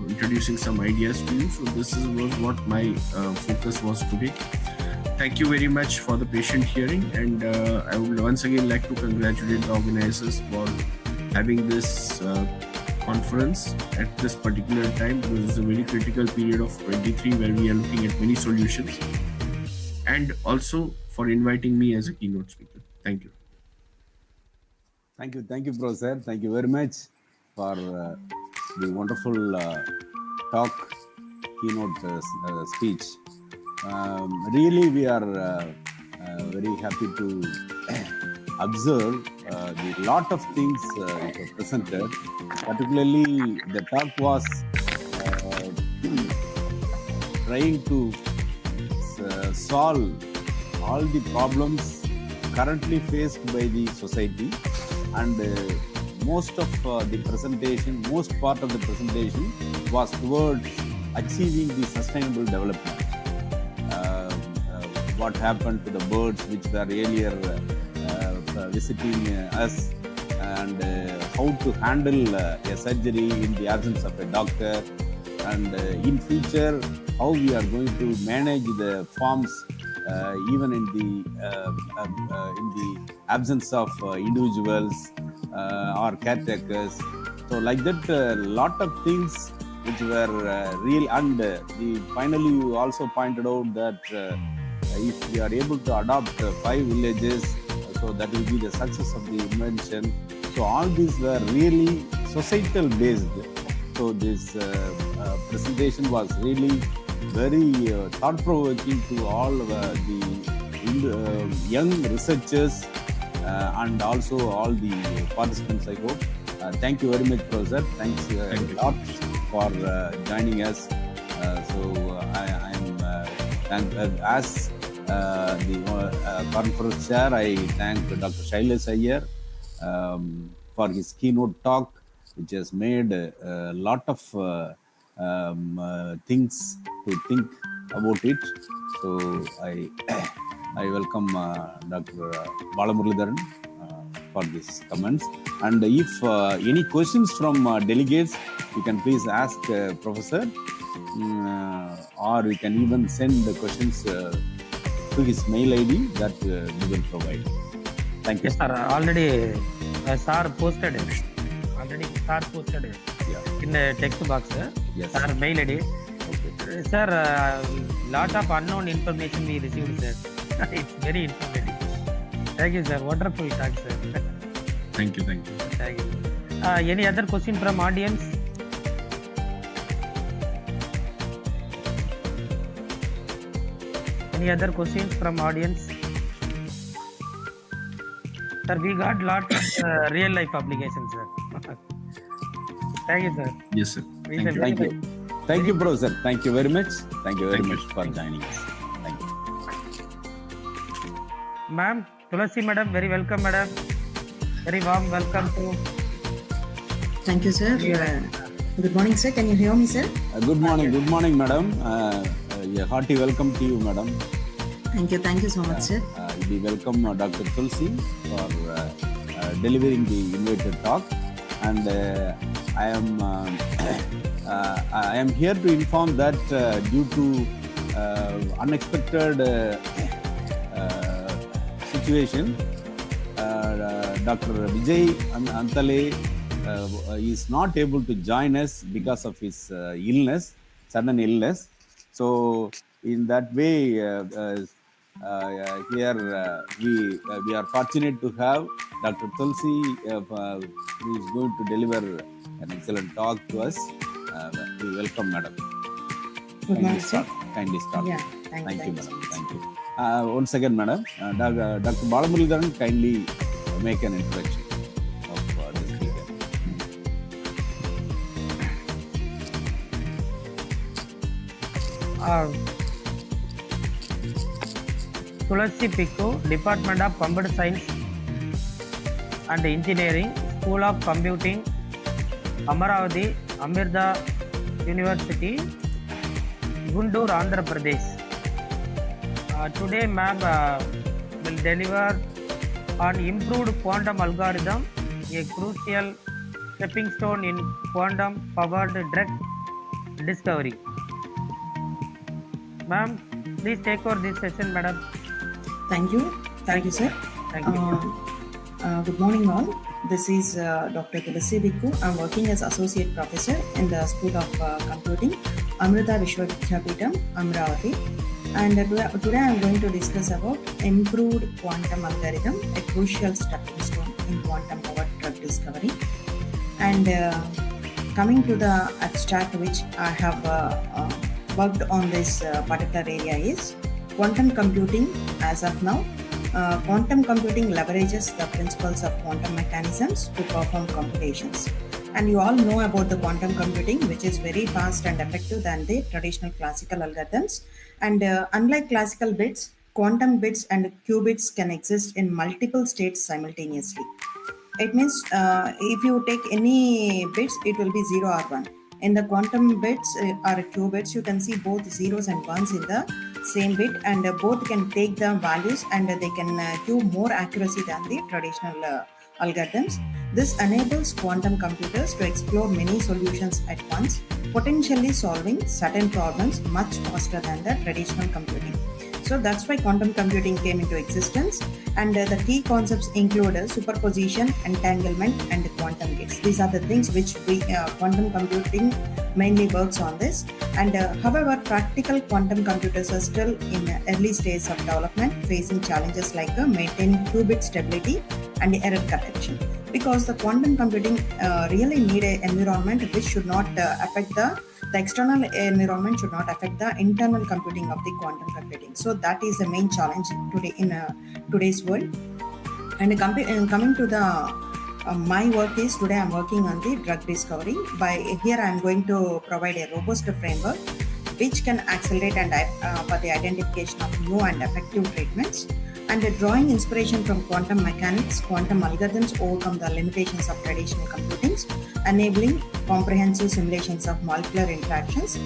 introducing some ideas to you. So this was what my focus was today. Thank you very much for the patient hearing, and I would once again like to congratulate the organizers for having this conference at this particular time, because it's a very critical period of 23 where we are looking at many solutions, and also for inviting me as a keynote speaker. Thank you. Thank you, Professor. Thank you very much for the wonderful talk, keynote speech. Really, we are very happy to observe the lot of things you have presented. Particularly, the talk was trying to solve all the problems currently faced by the society, and most part of the presentation was towards achieving the sustainable development. what happened to the birds which were earlier visiting us, and how to handle a surgery in the absence of a doctor, and in future how we are going to manage the farms even in the absence of individuals or caretakers. So like that, a lot of things which were real, and finally you also pointed out that if we are able to adopt 5 villages, so that will be the success of the invention. So all these were really societal based. So this presentation was really very thought-provoking to all the young researchers and also all the participants, I hope. Thank you very much, Professor. Thanks a lot for joining us. As the conference chair, I thank Dr. Shailesh Iyer for his keynote talk, which has made a lot of things to think about it. So I welcome Dr. Balamuralidharan for these comments. And if any questions from delegates, you can please ask Professor, or you can even send the questions to his mail ID that we will provide. Thank you. Yes, sir. Already sir posted it. In the text box. Yes. Sir mail ID. Okay. Sir, lot of unknown information we received, sir. It's very informative. Thank you, sir. Wonderful talk, sir. Thank you. Thank you. Any other question from audience? Any other questions from audience? Sir, we got lot of real life applications, sir. Thank you, sir. Yes, sir. Thank you. Thank you, Professor. Thank you very much. Thank you very much for joining us. Thank you. Ma'am, Tulasi madam, very welcome, madam. Very warm welcome to. Thank you, sir. Good morning, sir. Can you hear me, sir? Good morning, madam. A hearty welcome to you, madam. Thank you so much, sir. We welcome Dr. Tulsi for delivering the invited talk, and I am here to inform that due to unexpected situation, Dr. Vijay Antale is not able to join us because of his sudden illness. So in that way, here we are fortunate to have Dr. Tulsi, who is going to deliver an excellent talk to us. We welcome, madam. Good morning, sir. Kindly start. Yeah, Thank you, thank you, madam. sir. Thank you. Once again, madam, Dr. Balamuralidharan, kindly make an introduction of the speaker. Tulasi Pikku, Department of Computer Science and Engineering, School of Computing, Amaravati, Amirda University, Guntur, Andhra Pradesh. Today, ma'am will deliver on improved quantum algorithm, a crucial stepping stone in quantum-powered drug discovery. Ma'am, please take over this session, madam. Thank you, sir. Thank you. Good morning, all. This is Dr. Tulasi Pikku. I'm working as Associate Professor in the School of Computing, Amrita Vishwavidyapeetham, Amaravati. And today I'm going to discuss about improved quantum algorithm, a crucial stepping stone in quantum-powered drug discovery. And coming to the abstract which I have worked on this particular area is quantum computing. As of now, quantum computing leverages the principles of quantum mechanisms to perform computations. And you all know about the quantum computing, which is very fast and effective than the traditional classical algorithms. And unlike classical bits, quantum bits and qubits can exist in multiple states simultaneously. It means if you take any bits, it will be 0 or 1. In the quantum bits or qubits, you can see both zeros and ones in the same bit, and both can take the values and they can give more accuracy than the traditional algorithms. This enables quantum computers to explore many solutions at once, potentially solving certain problems much faster than the traditional computing. So that's why quantum computing came into existence, and the key concepts include superposition, entanglement, and quantum gates. These are the things which quantum computing mainly works on this. And however, practical quantum computers are still in early stages of development, facing challenges like maintaining qubit stability and error correction. Because the quantum computing really need an environment which should not affect the external environment should not affect the internal computing of the quantum computing. So that is the main challenge today in today's world. And coming to the my work is today I'm working on the drug discovery. By here I'm going to provide a robust framework which can accelerate and for the identification of new and effective treatments. And drawing inspiration from quantum mechanics, quantum algorithms overcome the limitations of traditional computings, enabling comprehensive simulations of molecular interactions.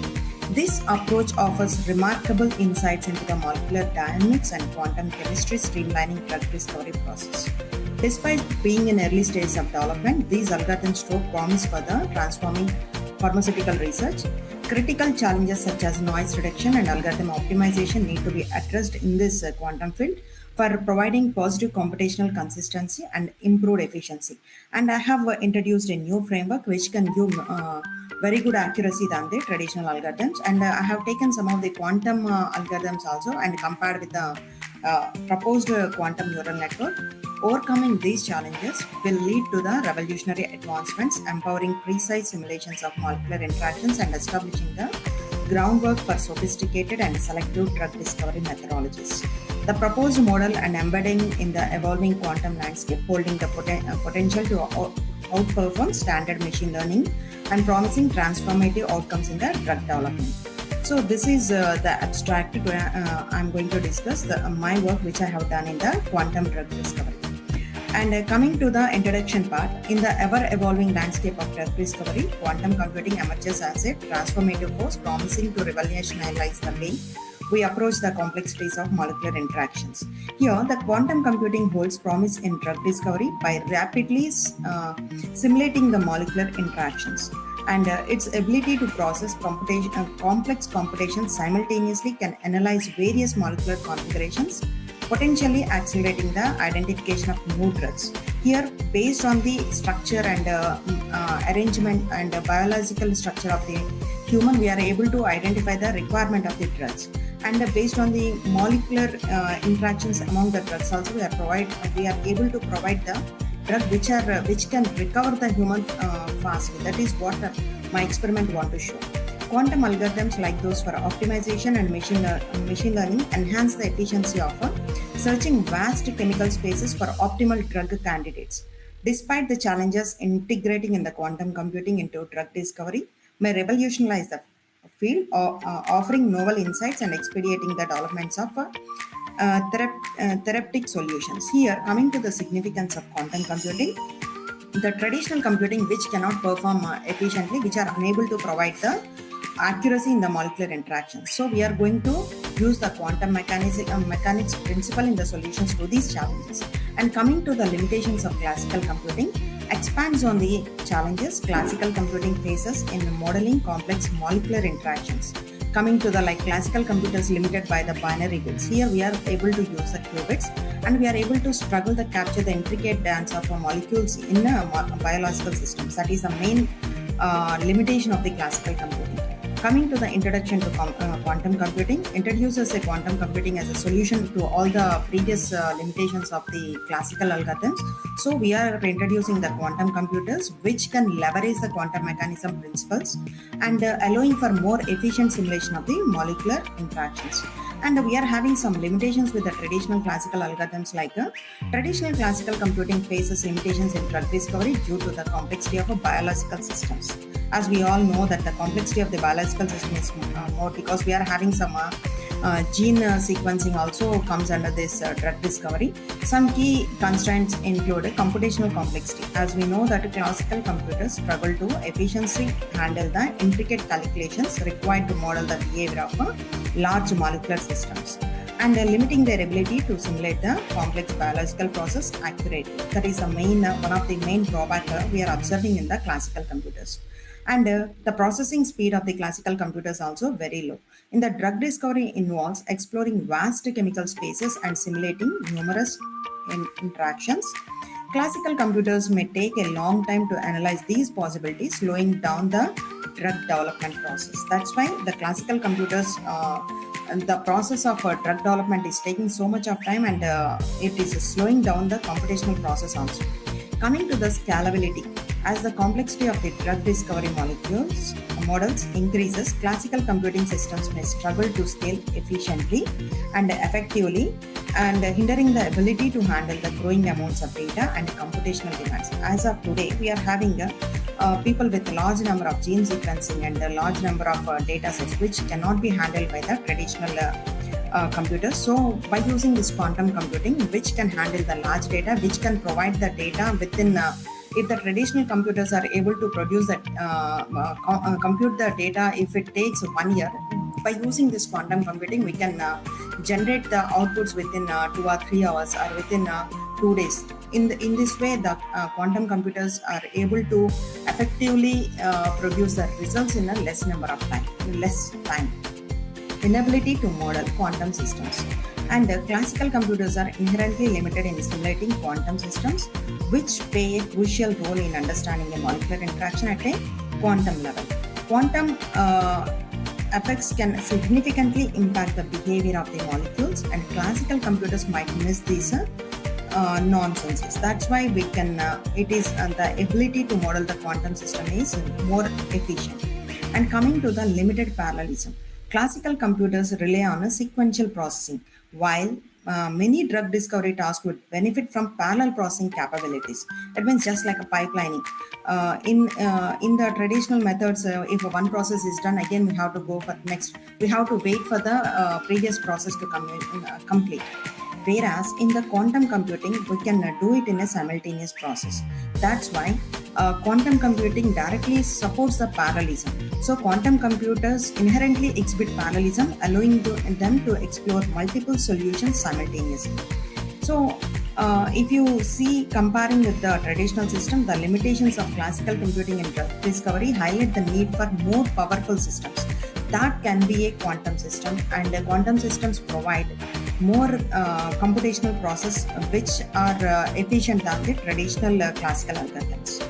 This approach offers remarkable insights into the molecular dynamics and quantum chemistry, streamlining drug discovery process. Despite being in early stages of development, these algorithms show promise for the transforming pharmaceutical research. Critical challenges such as noise reduction and algorithm optimization need to be addressed in this quantum field for providing positive computational consistency and improved efficiency. And I have introduced a new framework which can give very good accuracy than the traditional algorithms. And I have taken some of the quantum algorithms also and compared with the proposed quantum neural network. Overcoming these challenges will lead to the revolutionary advancements, empowering precise simulations of molecular interactions and establishing the groundwork for sophisticated and selective drug discovery methodologies. The proposed model and embedding in the evolving quantum landscape, holding the potential to outperform standard machine learning and promising transformative outcomes in the drug development. So this is the abstract I'm going to discuss my work which I have done in the quantum drug discovery. And coming to the introduction part, in the ever-evolving landscape of drug discovery, quantum computing emerges as a transformative force promising to revolutionize the way we approach the complexities of molecular interactions. Here, the quantum computing holds promise in drug discovery by rapidly simulating the molecular interactions. And its ability to process complex computations simultaneously can analyze various molecular configurations, potentially accelerating the identification of new drugs. Here, based on the structure and arrangement and biological structure of the human, we are able to identify the requirement of the drugs. And based on the molecular interactions among the drugs, also we are able to provide the drug which can recover the human fastly. That is what my experiment want to show. Quantum algorithms like those for optimization and machine learning enhance the efficiency of searching vast chemical spaces for optimal drug candidates. Despite the challenges, integrating in the quantum computing into drug discovery may revolutionize the field, offering novel insights and expediting the developments of therapeutic solutions. Here, coming to the significance of quantum computing, the traditional computing which cannot perform efficiently, which are unable to provide the accuracy in the molecular interactions. So we are going to use the quantum mechanics principle in the solutions to these challenges. And coming to the limitations of classical computing, expands on the challenges classical computing faces in modeling complex molecular interactions. Coming to the classical computers limited by the binary bits. Here we are able to use the qubits and we are able to struggle to capture the intricate dance of molecules in biological systems. That is the main limitation of the classical computing. Coming to the introduction to quantum computing, introduces a quantum computing as a solution to all the previous limitations of the classical algorithms. So we are introducing the quantum computers which can leverage the quantum mechanism principles and allowing for more efficient simulation of the molecular interactions. And we are having some limitations with the traditional classical algorithms traditional classical computing faces limitations in drug discovery due to the complexity of biological systems. As we all know that the complexity of the biological system is more because we are having some Gene sequencing also comes under this drug discovery. Some key constraints include computational complexity. As we know that classical computers struggle to efficiently handle the intricate calculations required to model the behavior of large molecular systems, and limiting their ability to simulate the complex biological process accurately. That is one of the main drawbacks we are observing in the classical computers. And the processing speed of the classical computers also very low. In the drug discovery involves exploring vast chemical spaces and simulating numerous interactions. Classical computers may take a long time to analyze these possibilities, slowing down the drug development process. That's why the classical computers, the process of drug development is taking so much of time, and it is slowing down the computational process also. Coming to the scalability, as the complexity of the drug discovery models increases, classical computing systems may struggle to scale efficiently and effectively, and hindering the ability to handle the growing amounts of data and computational demands. As of today, we are having people with a large number of gene sequencing and a large number of data sets which cannot be handled by the traditional computers. So by using this quantum computing, which can handle the large data, which can provide the data within if the traditional computers are able to produce that compute the data, if it takes 1 year, by using this quantum computing we can generate the outputs within 2 or 3 hours or within 2 days. In this way, the quantum computers are able to effectively produce the results in a less time. Inability to model quantum systems. And classical computers are inherently limited in simulating quantum systems, which play a crucial role in understanding a molecular interaction at a quantum level. Quantum effects can significantly impact the behavior of the molecules, and classical computers might miss these nonsenses. That's why we can. It is the ability to model the quantum system is more efficient. And coming to the limited parallelism, classical computers rely on a sequential processing, while many drug discovery tasks would benefit from parallel processing capabilities. That means just like a pipelining. In the traditional methods, if one process is done, again we have to go for next. We have to wait for the previous process to complete. Whereas in the quantum computing, we can do it in a simultaneous process. That's why quantum computing directly supports the parallelism. So quantum computers inherently exhibit parallelism, allowing them to explore multiple solutions simultaneously. So if you see comparing with the traditional system, the limitations of classical computing in drug discovery highlight the need for more powerful systems. That can be a quantum system, and quantum systems provide more computational process which are efficient than the traditional classical algorithms.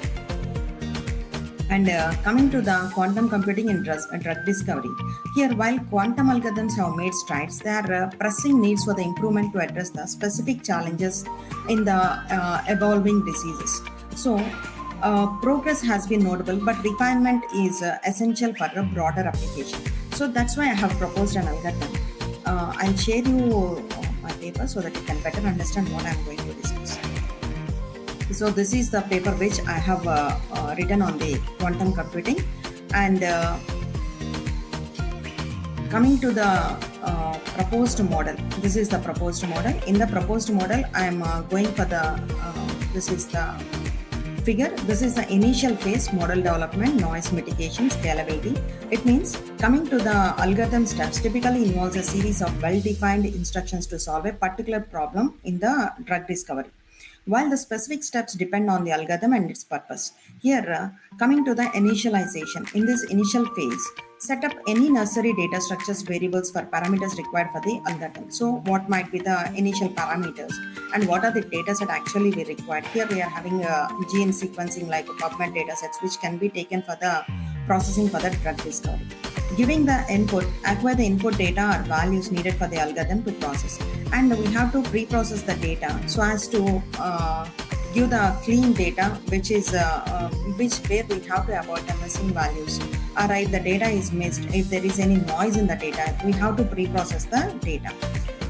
And coming to the quantum computing in drug discovery, here while quantum algorithms have made strides, there are pressing needs for the improvement to address the specific challenges in the evolving diseases. So progress has been notable, but refinement is essential for a broader application. So that's why I have proposed an algorithm. I'll share you my paper so that you can better understand what I'm going to discuss. So this is the paper which I have written on the quantum computing. And coming to the proposed model, this is the proposed model. In the proposed model, I am going for the, this is the figure. This is the initial phase: model development, noise mitigation, scalability. It means coming to the algorithm steps typically involves a series of well-defined instructions to solve a particular problem in the drug discovery, while the specific steps depend on the algorithm and its purpose. Here, coming to the initialization. In this initial phase, set up any necessary data structures, variables for parameters required for the algorithm. So what might be the initial parameters and what are the data set actually we required? Here we are having gene sequencing like PubMed data sets which can be taken for the processing for the drug discovery. Giving the input, acquire the input data or values needed for the algorithm to process. And we have to pre-process the data so as to give the clean data, which is where we have to avoid the missing values. Or if the data is missed, if there is any noise in the data, we have to pre-process the data.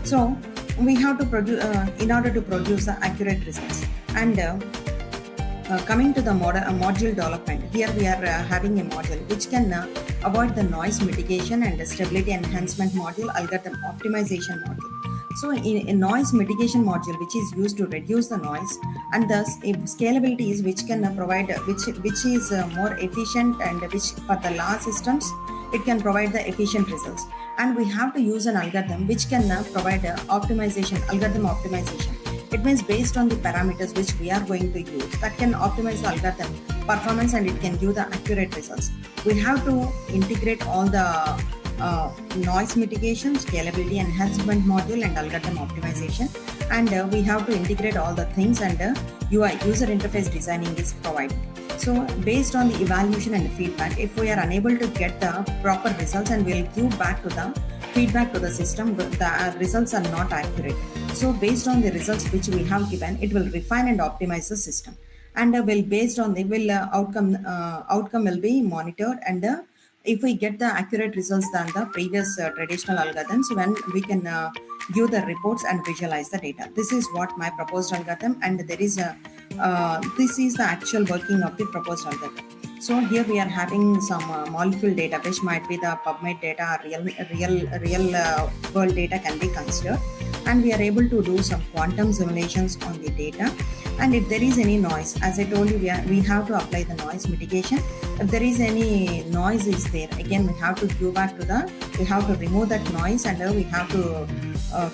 So we have to produce in order to produce the accurate results. And coming to the module development, here we are having a module which can avoid the noise mitigation and the stability enhancement module, algorithm optimization module. So in a noise mitigation module which is used to reduce the noise, and thus scalability is which can provide which is more efficient, and which for the large systems it can provide the efficient results. And we have to use an algorithm which can provide algorithm optimization. It means based on the parameters which we are going to use, that can optimize the algorithm performance and it can give the accurate results. We have to integrate all the noise mitigation, scalability enhancement module, and algorithm optimization. And we have to integrate all the things, and UI, user interface designing, is provided. So based on the evaluation and feedback, if we are unable to get the proper results, and we'll give back to the feedback to the system, the results are not accurate. So based on the results which we have given, it will refine and optimize the system. And will based on the outcome will be monitored, and if we get the accurate results than the previous traditional algorithms, when we can give the reports and visualize the data. This is what my proposed algorithm, and there is a this is the actual working of the proposed algorithm. So here we are having some molecule data, which might be the PubMed data, real world data can be considered, and we are able to do some quantum simulations on the data. And if there is any noise, as I told you, we have to apply the noise mitigation. If there is any noise is there, again we have to go back to we have to remove that noise, and we have to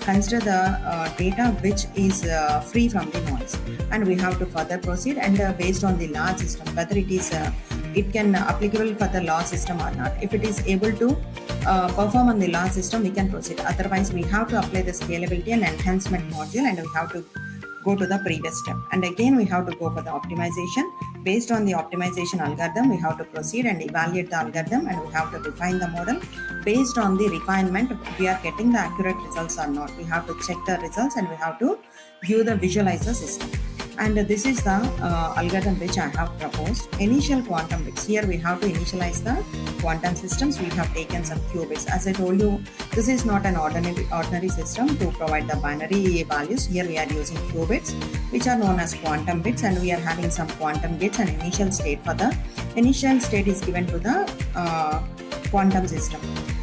consider the data which is free from the noise, and we have to further proceed. And based on the large system, whether it is it can applicable for the large system or not. If it is able to perform on the large system, we can proceed. Otherwise, we have to apply the scalability and enhancement module, and we have to go to the previous step. And again, we have to go for the optimization. Based on the optimization algorithm, we have to proceed and evaluate the algorithm, and we have to refine the model. Based on the refinement, we are getting the accurate results or not. We have to check the results, and we have to visualize the system. And this is the algorithm which I have proposed. Initial quantum bits. Here we have to initialize the quantum systems. We have taken some qubits. As I told you, this is not an ordinary system to provide the binary values. Here we are using qubits, which are known as quantum bits, and we are having some quantum gates and initial state. For the initial state is given to the quantum system.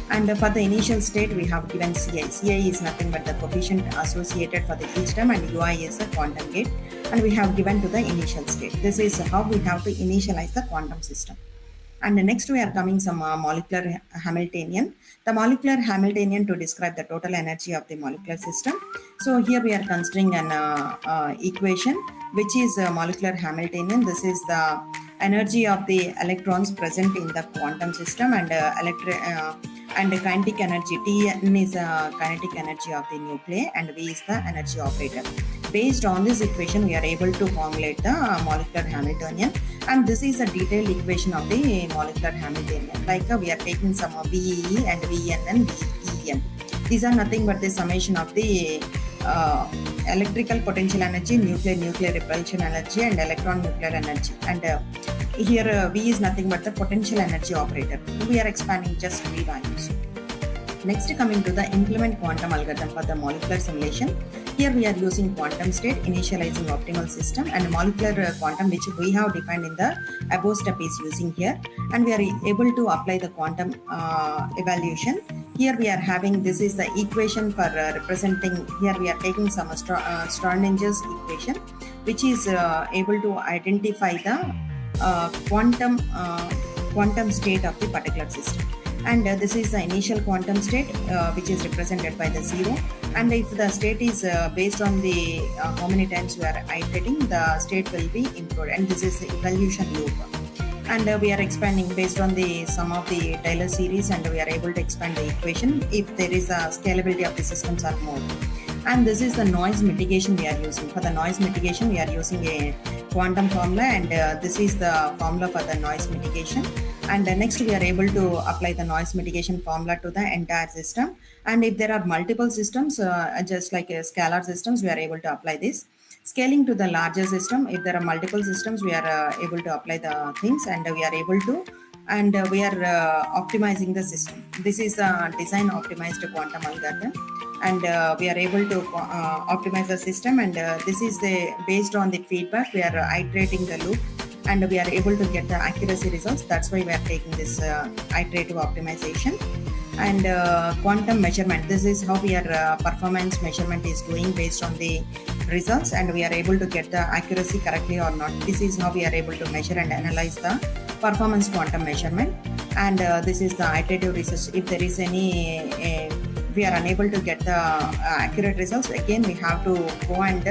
And for the initial state, we have given Ci. Ci is nothing but the coefficient associated for the each term, and Ui is the quantum gate. And we have given to the initial state. This is how we have to initialize the quantum system. And next we are coming some molecular Hamiltonian. The molecular Hamiltonian to describe the total energy of the molecular system. So here we are considering an equation which is molecular Hamiltonian. This is the energy of the electrons present in the quantum system, and and the kinetic energy. T is the kinetic energy of the nuclei, and V is the energy operator. Based on this equation, we are able to formulate the molecular Hamiltonian, and this is a detailed equation of the molecular Hamiltonian. Like we are taking some of VE and VN and VEN. These are nothing but the summation of the electrical potential energy, nuclear repulsion energy, and electron nuclear energy. And here V is nothing but the potential energy operator. We are expanding just V values. Next, coming to the implement quantum algorithm for the molecular simulation. Here we are using quantum state, initializing optimal system, and molecular quantum, which we have defined in the above step, is using here. And we are able to apply the quantum evaluation. Here we are having, this is the equation for representing, here we are taking some Schrodinger's equation, which is able to identify the quantum state of the particular system. And this is the initial quantum state, which is represented by the 0. And if the state is based on the how many times we are iterating, the state will be improved. And this is the evolution loop. And we are expanding based on the sum of the Taylor series, and we are able to expand the equation if there is a scalability of the systems or more. And this is the noise mitigation we are using. For the noise mitigation, we are using a quantum formula, and this is the formula for the noise mitigation. And next, we are able to apply the noise mitigation formula to the entire system. And if there are multiple systems, just like scalar systems, we are able to apply this. Scaling to the larger system, if there are multiple systems, we are able to apply the things, and we are able to, and we are optimizing the system. This is a design optimized quantum algorithm. and we are able to optimize the system, and this is the based on the feedback we are iterating the loop, and we are able to get the accuracy results. That's why we are taking this iterative optimization. And quantum measurement, this is how we are performance measurement is doing based on the results, and we are able to get the accuracy correctly or not. This is how we are able to measure and analyze the performance quantum measurement. And this is the iterative research. If there is any we are unable to get the accurate results, again we have to go and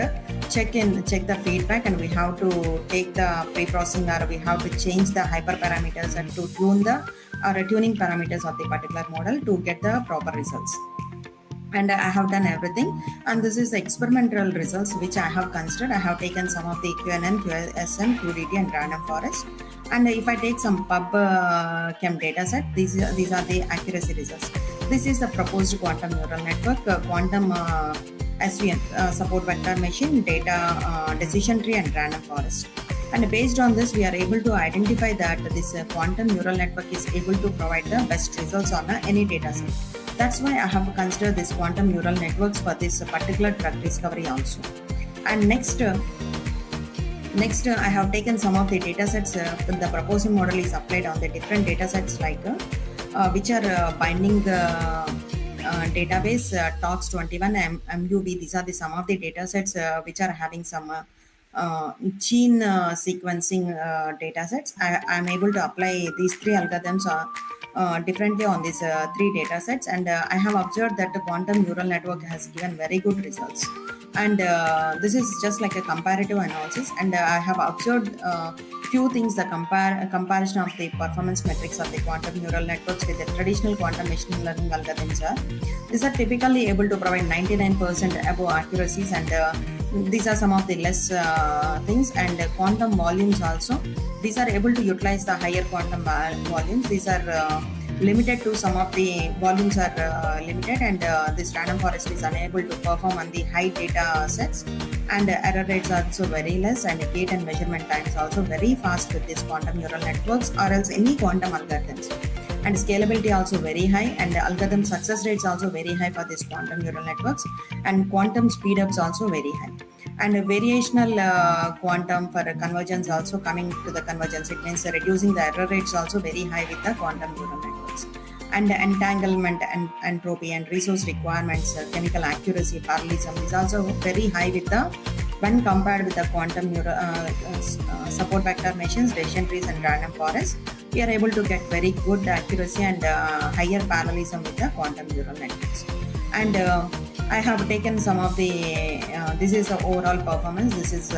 check the feedback, and we have to take the pre-processing, or we have to change the hyperparameters and to tune the tuning parameters of the particular model to get the proper results. And I have done everything, and this is the experimental results which I have considered. I have taken some of the QNN, QSM, QDT and random forest, and if I take some PubChem data set, these are the accuracy results. This is the proposed quantum neural network, quantum SVM, support vector machine, data decision tree and random forest. And based on this, we are able to identify that this quantum neural network is able to provide the best results on any data set. That's why I have considered this quantum neural networks for this particular drug discovery also. And next, I have taken some of the data sets. The proposing model is applied on the different data sets like which are binding database TOX21 MUV. These are some of the data sets which are having some gene sequencing data sets. I am able to apply these three algorithms differently on these three data sets, and I have observed that the quantum neural network has given very good results. And this is just like a comparative analysis, and I have observed few things. The comparison of the performance metrics of the quantum neural networks with the traditional quantum machine learning algorithms these are typically able to provide 99% above accuracies, and these are some of the less things. And quantum volumes also, these are able to utilize the higher quantum volumes. These are limited to some of the volumes are limited, and this random forest is unable to perform on the high data sets, and error rates are also very less, and gate and measurement times also very fast with these quantum neural networks or else any quantum algorithms. And scalability also very high, and algorithm success rates also very high for these quantum neural networks, and quantum speedups also very high. And variational quantum for convergence also coming to the convergence, it means reducing the error rates also very high with the quantum neural networks. And entanglement and entropy and resource requirements, chemical accuracy, parallelism is also very high with the when compared with the quantum support vector machines, decision trees and random forests. We are able to get very good accuracy and higher parallelism with the quantum neural networks. And I have taken some of the this is the overall performance. This is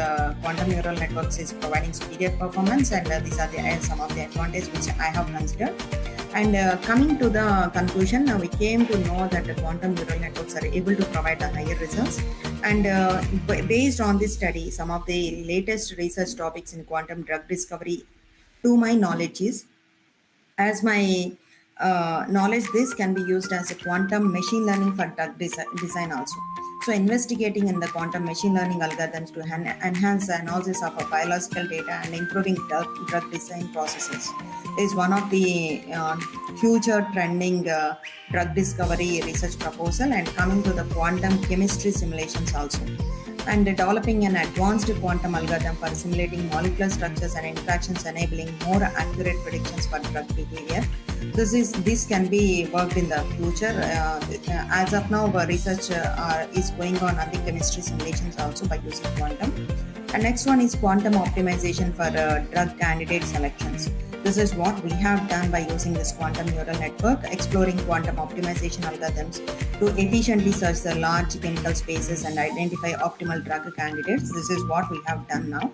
quantum neural networks is providing superior performance, and these are some of the advantages which I have considered. And coming to the conclusion, we came to know that the quantum neural networks are able to provide the higher results. And based on this study, some of the latest research topics in quantum drug discovery, to my knowledge, is as my knowledge, this can be used as a quantum machine learning for drug design also. So investigating in the quantum machine learning algorithms to enhance the analysis of biological data and improving drug design processes is one of the future trending drug discovery research proposal. And coming to the quantum chemistry simulations also, and developing an advanced quantum algorithm for simulating molecular structures and interactions, enabling more accurate predictions for drug behavior. This can be worked in the future. As of now, research is going on the chemistry simulations also by using quantum. And next one is quantum optimization for drug candidate selections. This is what we have done by using this quantum neural network, exploring quantum optimization algorithms to efficiently search the large chemical spaces and identify optimal drug candidates. This is what we have done now.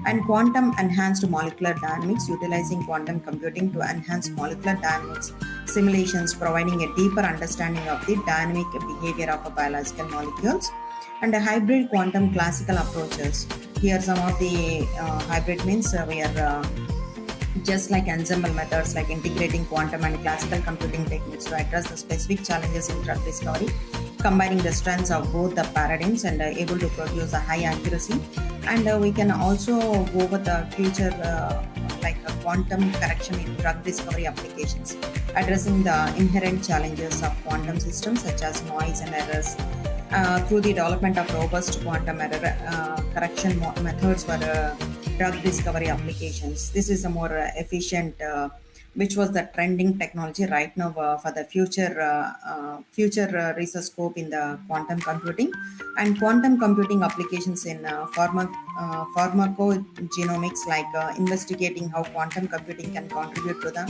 And quantum enhanced molecular dynamics, utilizing quantum computing to enhance molecular dynamics simulations, providing a deeper understanding of the dynamic behavior of biological molecules. And a hybrid quantum classical approaches. Here some of the hybrid means we are just like ensemble methods, like integrating quantum and classical computing techniques to address the specific challenges in drug discovery, combining the strengths of both the paradigms and able to produce a high accuracy. And we can also go with the future like quantum correction in drug discovery applications, addressing the inherent challenges of quantum systems such as noise and errors through the development of robust quantum error correction methods for drug discovery applications. This is a more efficient, which was the trending technology right now for the future research scope in the quantum computing and quantum computing applications in pharmacogenomics, like investigating how quantum computing can contribute to the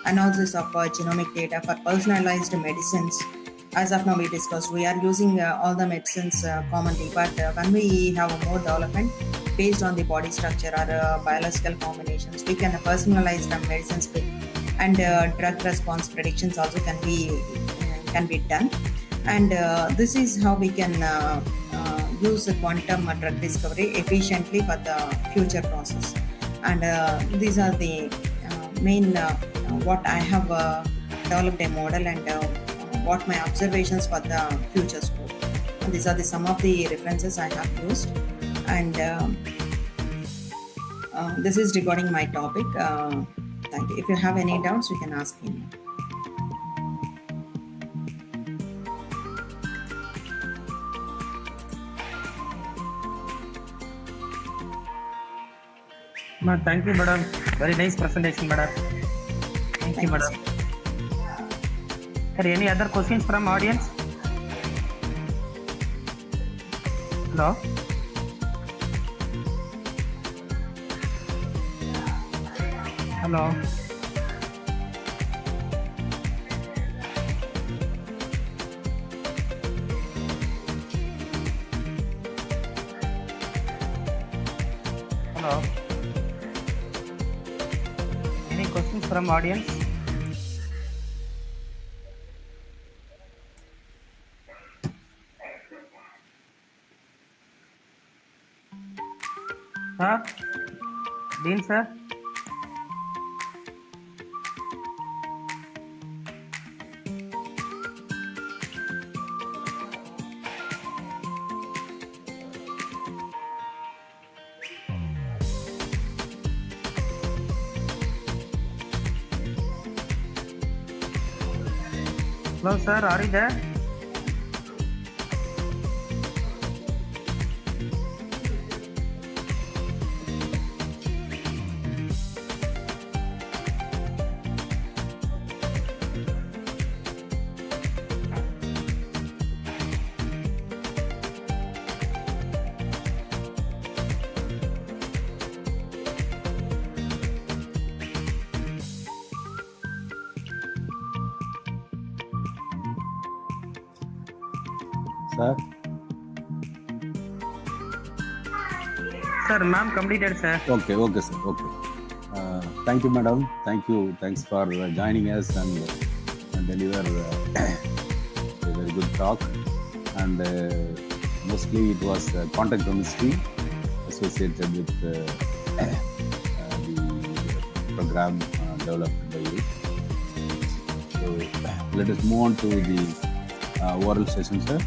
analysis of genomic data for personalized medicines. As of now, we discussed we are using all the medicines commonly, but when we have more development based on the body structure or biological combinations, we can personalize the medicines and drug response predictions also can be done. And this is how we can use quantum drug discovery efficiently for the future process. And these are the main what I have developed a model and what my observations for the future scope. And these are some of the references I have used. And this is regarding my topic. Thank you. If you have any doubts, you can ask me. Thank you, madam. Very nice presentation, madam. Thank you, madam. Sir, any other questions from audience? Hello? Hello? Hello? Any questions from audience? Sir? Dean, sir? Hello, sir. Are you there? Sir? Sir, ma'am completed, sir. Okay, sir. Okay. Thank you, madam. Thanks for joining us and deliver a very good talk. And mostly it was quantum chemistry associated with the program developed by you. So let us move on to the oral session, sir.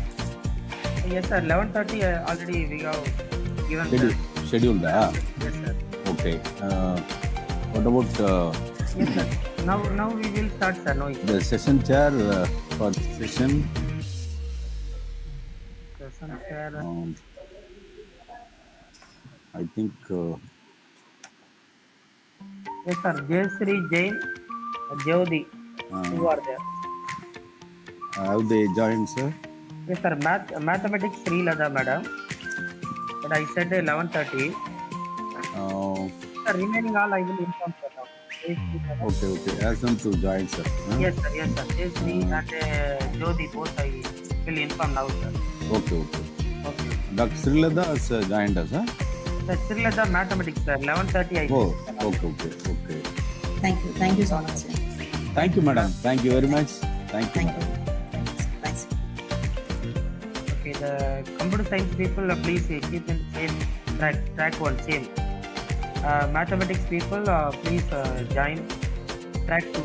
Yes, sir. 11:30 already we have given. Scheduled, Yes, sir. Okay. What about? Yes, sir. Now we will start, sir. No issue. The session chair for the session. Session chair. I think. Yes, sir. Jayasri Jain, Jyoti, who are there? Have they joined, sir? Yes, sir. Mathematics Sri Lada, madam. But I said 11:30. Sir, remaining all I will inform, sir. Now. Okay. Ask them to join, sir. Huh? Yes, sir. Jayasri and Jyoti, both I will inform now, sir. Okay. Okay. Dr. Srilada has joined us, huh? Sir, Sri Lada Mathematics, sir. 11:30 I said. Okay. Thank you so much, sir. Thank you, madam. Thank you very much. Thank you. Thanks. Okay, the computer science people, please keep in same track one, same. Mathematics people, please join track 2.